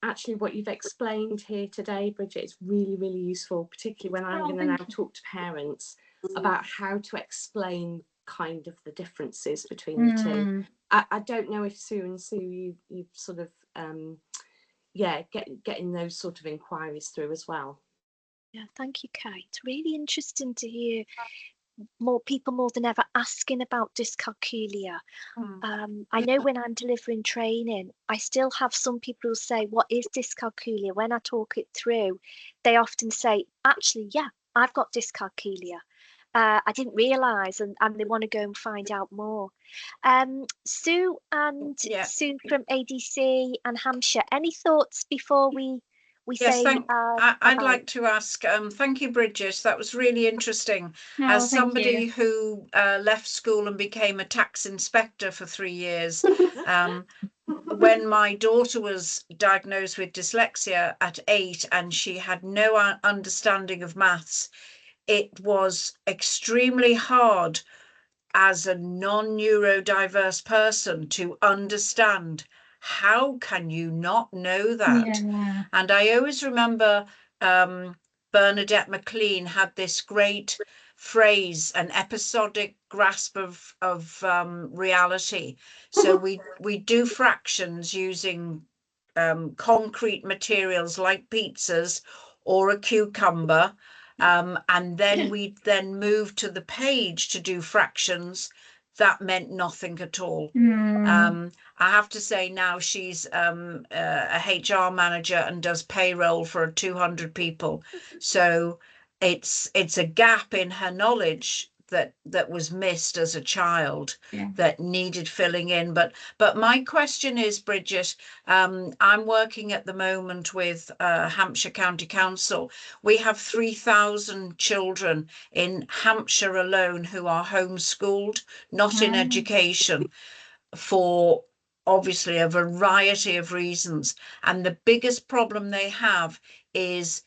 [SPEAKER 4] actually what you've explained here today, Bridget, is really, really useful, particularly when I'm going to now talk to parents about how to explain kind of the differences between the two. I don't know if Sue and Sue, you've sort of getting those sort of inquiries through as well.
[SPEAKER 1] Yeah, thank you, Kate. It's really interesting to hear more than ever asking about dyscalculia. I know when I'm delivering training, I still have some people who say, what is dyscalculia? When I talk it through, they often say, actually, yeah, I've got dyscalculia. I didn't realise, and they want to go and find out more. Sue from ADC and Hampshire, any thoughts before we
[SPEAKER 3] Yes,
[SPEAKER 1] say?
[SPEAKER 3] I'd like to ask, thank you, Bridget. That was really interesting. As somebody who left school and became a tax inspector for 3 years, when my daughter was diagnosed with dyslexia at 8 and she had no understanding of maths, it was extremely hard as a non-neurodiverse person to understand. How can you not know that?
[SPEAKER 5] Yeah.
[SPEAKER 3] And I always remember Bernadette McLean had this great phrase, an episodic grasp of reality. So we do fractions using concrete materials like pizzas or a cucumber, and then we then moved to the page to do fractions. That meant nothing at all. I have to say now she's a HR manager and does payroll for 200 people. So it's a gap in her knowledge that was missed as a child, that needed filling in. But my question is, Bridget, I'm working at the moment with Hampshire County Council. We have 3,000 children in Hampshire alone who are homeschooled, not in education, for obviously a variety of reasons. And the biggest problem they have is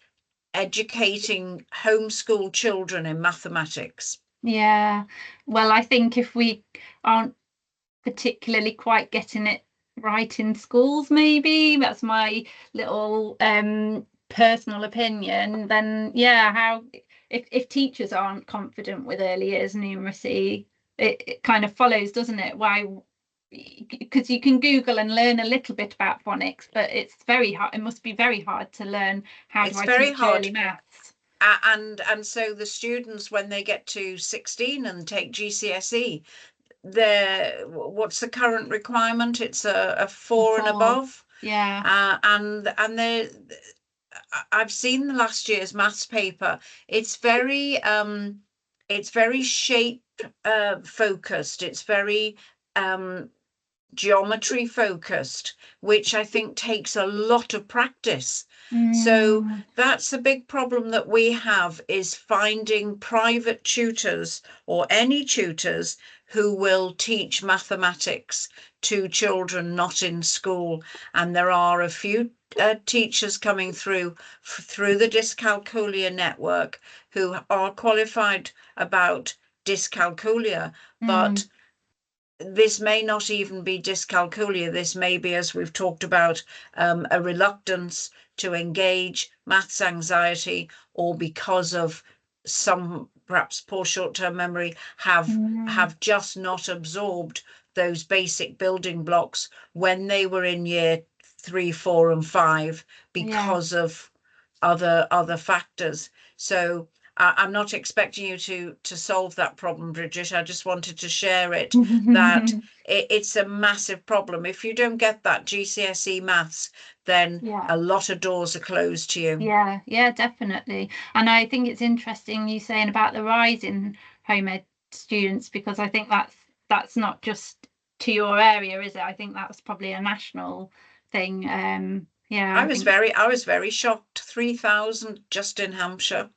[SPEAKER 3] educating homeschool children in mathematics.
[SPEAKER 5] Yeah, well, I think if we aren't particularly quite getting it right in schools, maybe that's my little personal opinion, then yeah, how if teachers aren't confident with early years numeracy, it kind of follows, doesn't it? Why? Because you can Google and learn a little bit about phonics, but it's very hard. It must be very hard to learn how to teach early maths.
[SPEAKER 3] And so the students, when they get to 16 and take GCSE, what's the current requirement? It's a 4 and above.
[SPEAKER 5] Yeah.
[SPEAKER 3] And I've seen last year's maths paper. It's very shape focused. It's very geometry focused, which I think takes a lot of practice. So that's a big problem that we have, is finding private tutors or any tutors who will teach mathematics to children not in school. And there are a few teachers coming through the Dyscalculia network who are qualified about dyscalculia, but this may not even be dyscalculia. This may be, as we've talked about, a reluctance to engage, maths anxiety, or because of some perhaps poor short-term memory, have just not absorbed those basic building blocks when they were in year 3, 4, and 5 because of other factors. So I'm not expecting you to solve that problem, Bridget. I just wanted to share it, that it's a massive problem. If you don't get that GCSE maths, then a lot of doors are closed to you.
[SPEAKER 5] Yeah, definitely. And I think it's interesting you saying about the rise in home ed students, because I think that's not just to your area, is it? I think that's probably a national thing. I was
[SPEAKER 3] very shocked. 3,000 just in Hampshire.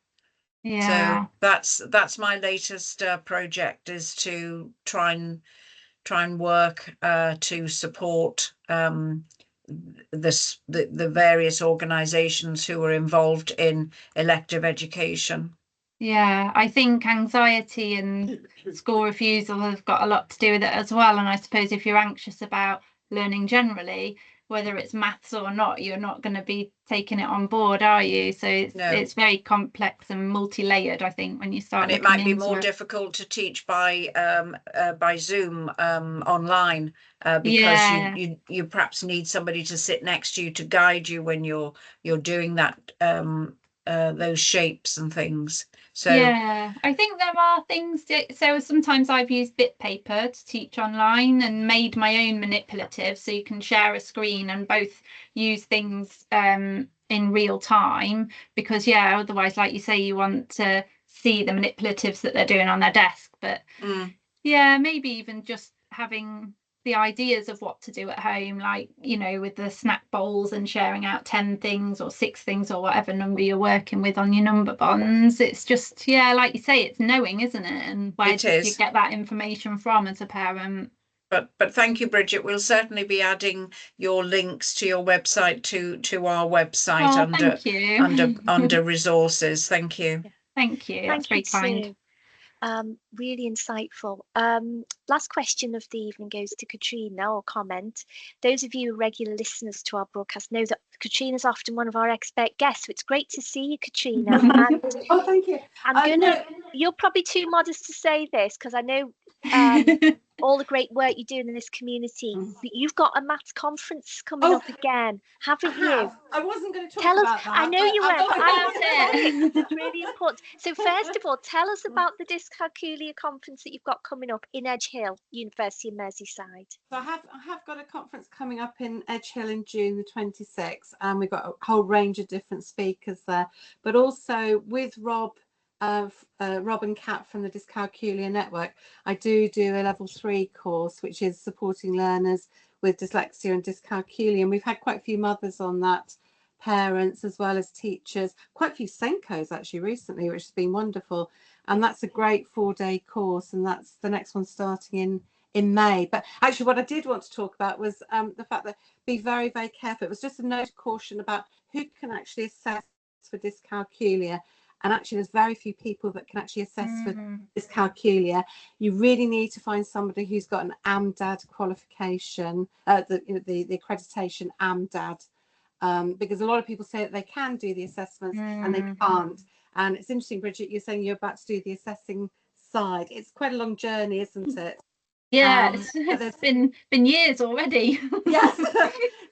[SPEAKER 5] Yeah.
[SPEAKER 3] So that's my latest project, is to try and work to support the various organisations who are involved in elective education.
[SPEAKER 5] Yeah, I think anxiety and school refusal have got a lot to do with it as well. And I suppose if you're anxious about learning generally, whether it's maths or not, you're not going to be taking it on board, are you? So it's very complex and multi-layered, I think, when you start. And
[SPEAKER 3] it might be more difficult to teach by Zoom online, because you perhaps need somebody to sit next to you to guide you when you're doing that, those shapes and things. So
[SPEAKER 5] yeah, I think there are things so sometimes I've used bit paper to teach online and made my own manipulative, so you can share a screen and both use things in real time, because yeah, otherwise, like you say, you want to see the manipulatives that they're doing on their desk. But yeah, maybe even just having the ideas of what to do at home, like, you know, with the snack bowls and sharing out 10 things or 6 things or whatever number you're working with on your number bonds. It's just, yeah, like you say, it's knowing, isn't it? And where do you get that information from as a parent?
[SPEAKER 3] But thank you, Bridget. We'll certainly be adding your links to your website to our website under resources. Thank you.
[SPEAKER 5] Thank you. That's very kind.
[SPEAKER 1] Really insightful. Last question of the evening goes to Katrina, or comment. Those of you regular listeners to our broadcast know that Katrina's often one of our expert guests, so it's great to see you, Katrina. And
[SPEAKER 6] oh, thank you.
[SPEAKER 1] You're probably too modest to say this, because I know all the great work you're doing in this community. But you've got a maths conference coming up again, haven't you?
[SPEAKER 6] I wasn't going to talk about that.
[SPEAKER 1] I know you weren't, but I want to say it. It's really important. So first of all, tell us about the Dyscalculia conference that you've got coming up in Edge Hill, University of Merseyside.
[SPEAKER 6] So I have got a conference coming up in Edge Hill in June the 26th, and we've got a whole range of different speakers there, but also with Rob and Kat from the Dyscalculia Network, I do a level 3 course, which is supporting learners with dyslexia and dyscalculia. And we've had quite a few mothers on that, parents as well as teachers, quite a few Senkos actually recently, which has been wonderful. And that's a great 4-day course, and that's the next one starting in May. But actually what I did want to talk about was the fact that be very, very careful. It was just a note of caution about who can actually assess for dyscalculia. And actually, there's very few people that can actually assess for dyscalculia. You really need to find somebody who's got an AMDAD qualification, the accreditation AMDAD, because a lot of people say that they can do the assessments and they can't. And it's interesting, Bridget, you're saying you're about to do the assessing side. It's quite a long journey, isn't it?
[SPEAKER 5] Yeah, it's been years already.
[SPEAKER 6] Yes.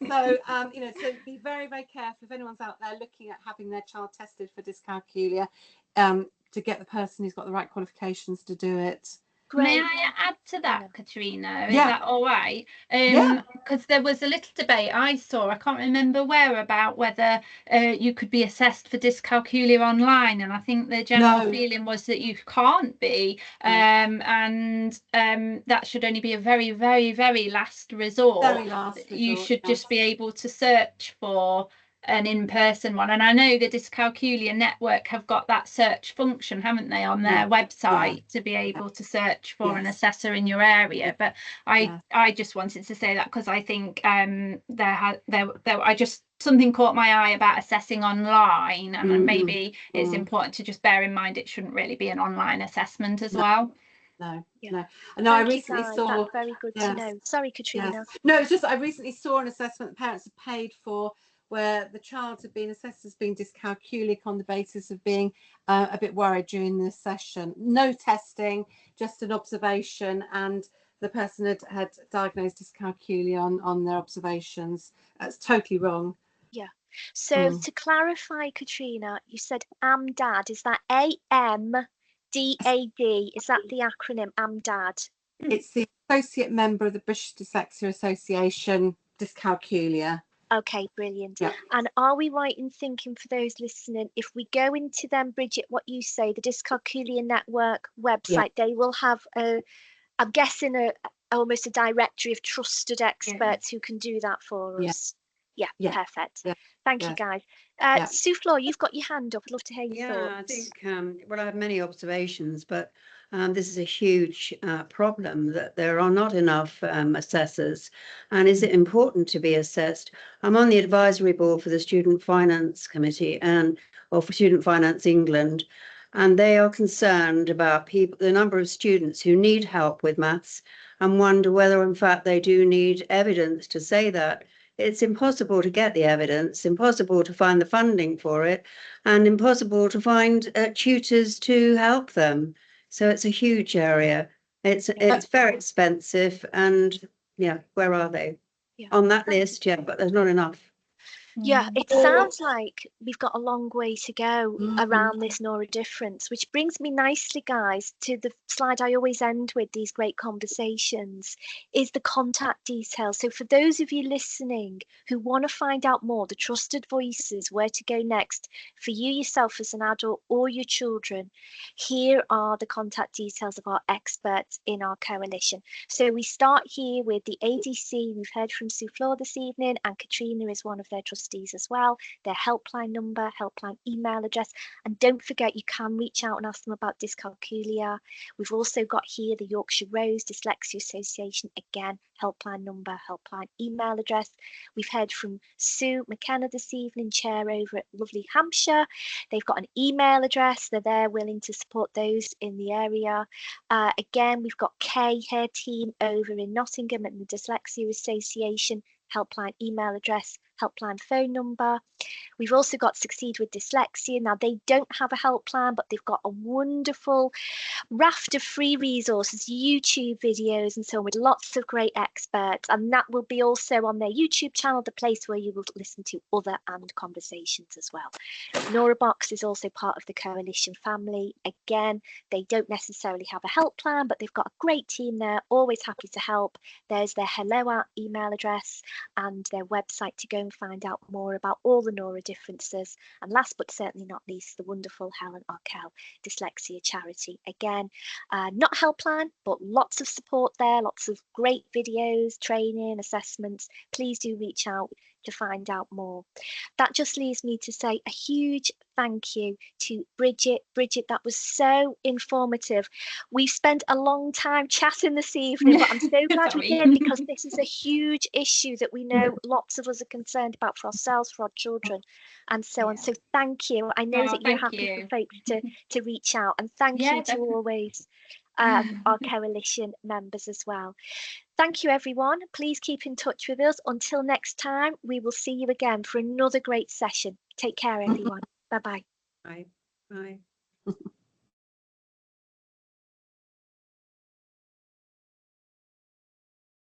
[SPEAKER 6] So so be very, very careful if anyone's out there looking at having their child tested for dyscalculia, to get the person who's got the right qualifications to do it.
[SPEAKER 1] Great.
[SPEAKER 5] May I add to that, Katrina? Is
[SPEAKER 6] Yeah.
[SPEAKER 5] that all right?
[SPEAKER 6] Yeah.
[SPEAKER 5] Because there was a little debate I saw, I can't remember where, about whether you could be assessed for dyscalculia online, and I think the general feeling was that you can't be, and that should only be a very, very, very last resort. You should just be able to search for an in-person one. And I know the Dyscalculia Network have got that search function, haven't they, on their website, to be able to search for an assessor in your area. But I just wanted to say that because I think something caught my eye about assessing online, and maybe it's important to just bear in mind it shouldn't really be an online assessment as well.
[SPEAKER 6] No. I recently saw.
[SPEAKER 1] That's very good to know. Sorry, Katrina.
[SPEAKER 6] Yes. No, it's just I recently saw an assessment that parents had paid for, where the child had been assessed as being dyscalculic on the basis of being a bit worried during the session. No testing, just an observation, and the person had diagnosed dyscalculia on their observations. That's totally wrong.
[SPEAKER 1] Yeah. So to clarify, Katrina, you said AMDAD. Is that AMDAD? Is that the acronym AMDAD?
[SPEAKER 6] It's the Associate Member of the British Dyslexia Association, Dyscalculia.
[SPEAKER 1] Okay, brilliant.
[SPEAKER 6] Yeah.
[SPEAKER 1] And are we right in thinking, for those listening, if we go into them, Bridget, what you say, the Dyscalculia Network website, they will have I'm guessing almost a directory of trusted experts who can do that for us. Yeah, perfect. Yeah. Thank you, guys. Sue Flohr, you've got your hand up. I'd love to hear your thoughts.
[SPEAKER 2] I think, I have many observations, but this is a huge problem, that there are not enough assessors. And is it important to be assessed? I'm on the advisory board for the Student Finance Committee or for Student Finance England, and they are concerned about the number of students who need help with maths, and wonder whether in fact they do need evidence to say that. It's impossible to get the evidence, impossible to find the funding for it, and impossible to find tutors to help them. So it's a huge area. It's very expensive, and where are they? On that list, but there's not enough.
[SPEAKER 1] Yeah, it sounds like we've got a long way to go around this neurodifference, which brings me nicely, guys, to the slide I always end with these great conversations, is the contact details. So for those of you listening who want to find out more, the trusted voices, where to go next, for you yourself as an adult or your children, here are the contact details of our experts in our coalition. So we start here with the ADC. We've heard from Sue Flohr this evening, and Katrina is one of their trustees as well, their helpline number, helpline email address, and don't forget you can reach out and ask them about dyscalculia. We've also got here the Yorkshire Rose Dyslexia Association, again, helpline number, helpline email address. We've heard from Sue McKenna this evening, chair over at lovely Hampshire. They've got an email address, they're there willing to support those in the area. Again, we've got Kay, her team over in Nottingham at the Dyslexia Association, helpline email address, helpline phone number. We've also got Succeed with Dyslexia. Now, they don't have a helpline, but they've got a wonderful raft of free resources, YouTube videos and so on, with lots of great experts, and that will be also on their YouTube channel, the place where you will listen to other and conversations as well. Neurobox is also part of the coalition family. Again, they don't necessarily have a helpline, but they've got a great team there, always happy to help. There's their hello email address and their website to go and find out more about all the neurodifferences. And last but certainly not least, the wonderful Helen Arkell Dyslexia Charity. Again, not helpline, but lots of support there, lots of great videos, training, assessments. Please do reach out to find out more. That just leaves me to say a huge thank you to Bridget. Bridget, that was so informative. We've spent a long time chatting this evening, but I'm so glad we did, because this is a huge issue that we know lots of us are concerned about for ourselves, for our children, and so on. So thank you. I know that you're happy for folks to reach out, and thank you to always our coalition members as well. Thank you, everyone. Please keep in touch with us. Until next time, we will see you again for another great session. Take care, everyone. Bye-bye.
[SPEAKER 2] Bye. Bye.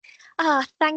[SPEAKER 1] Thank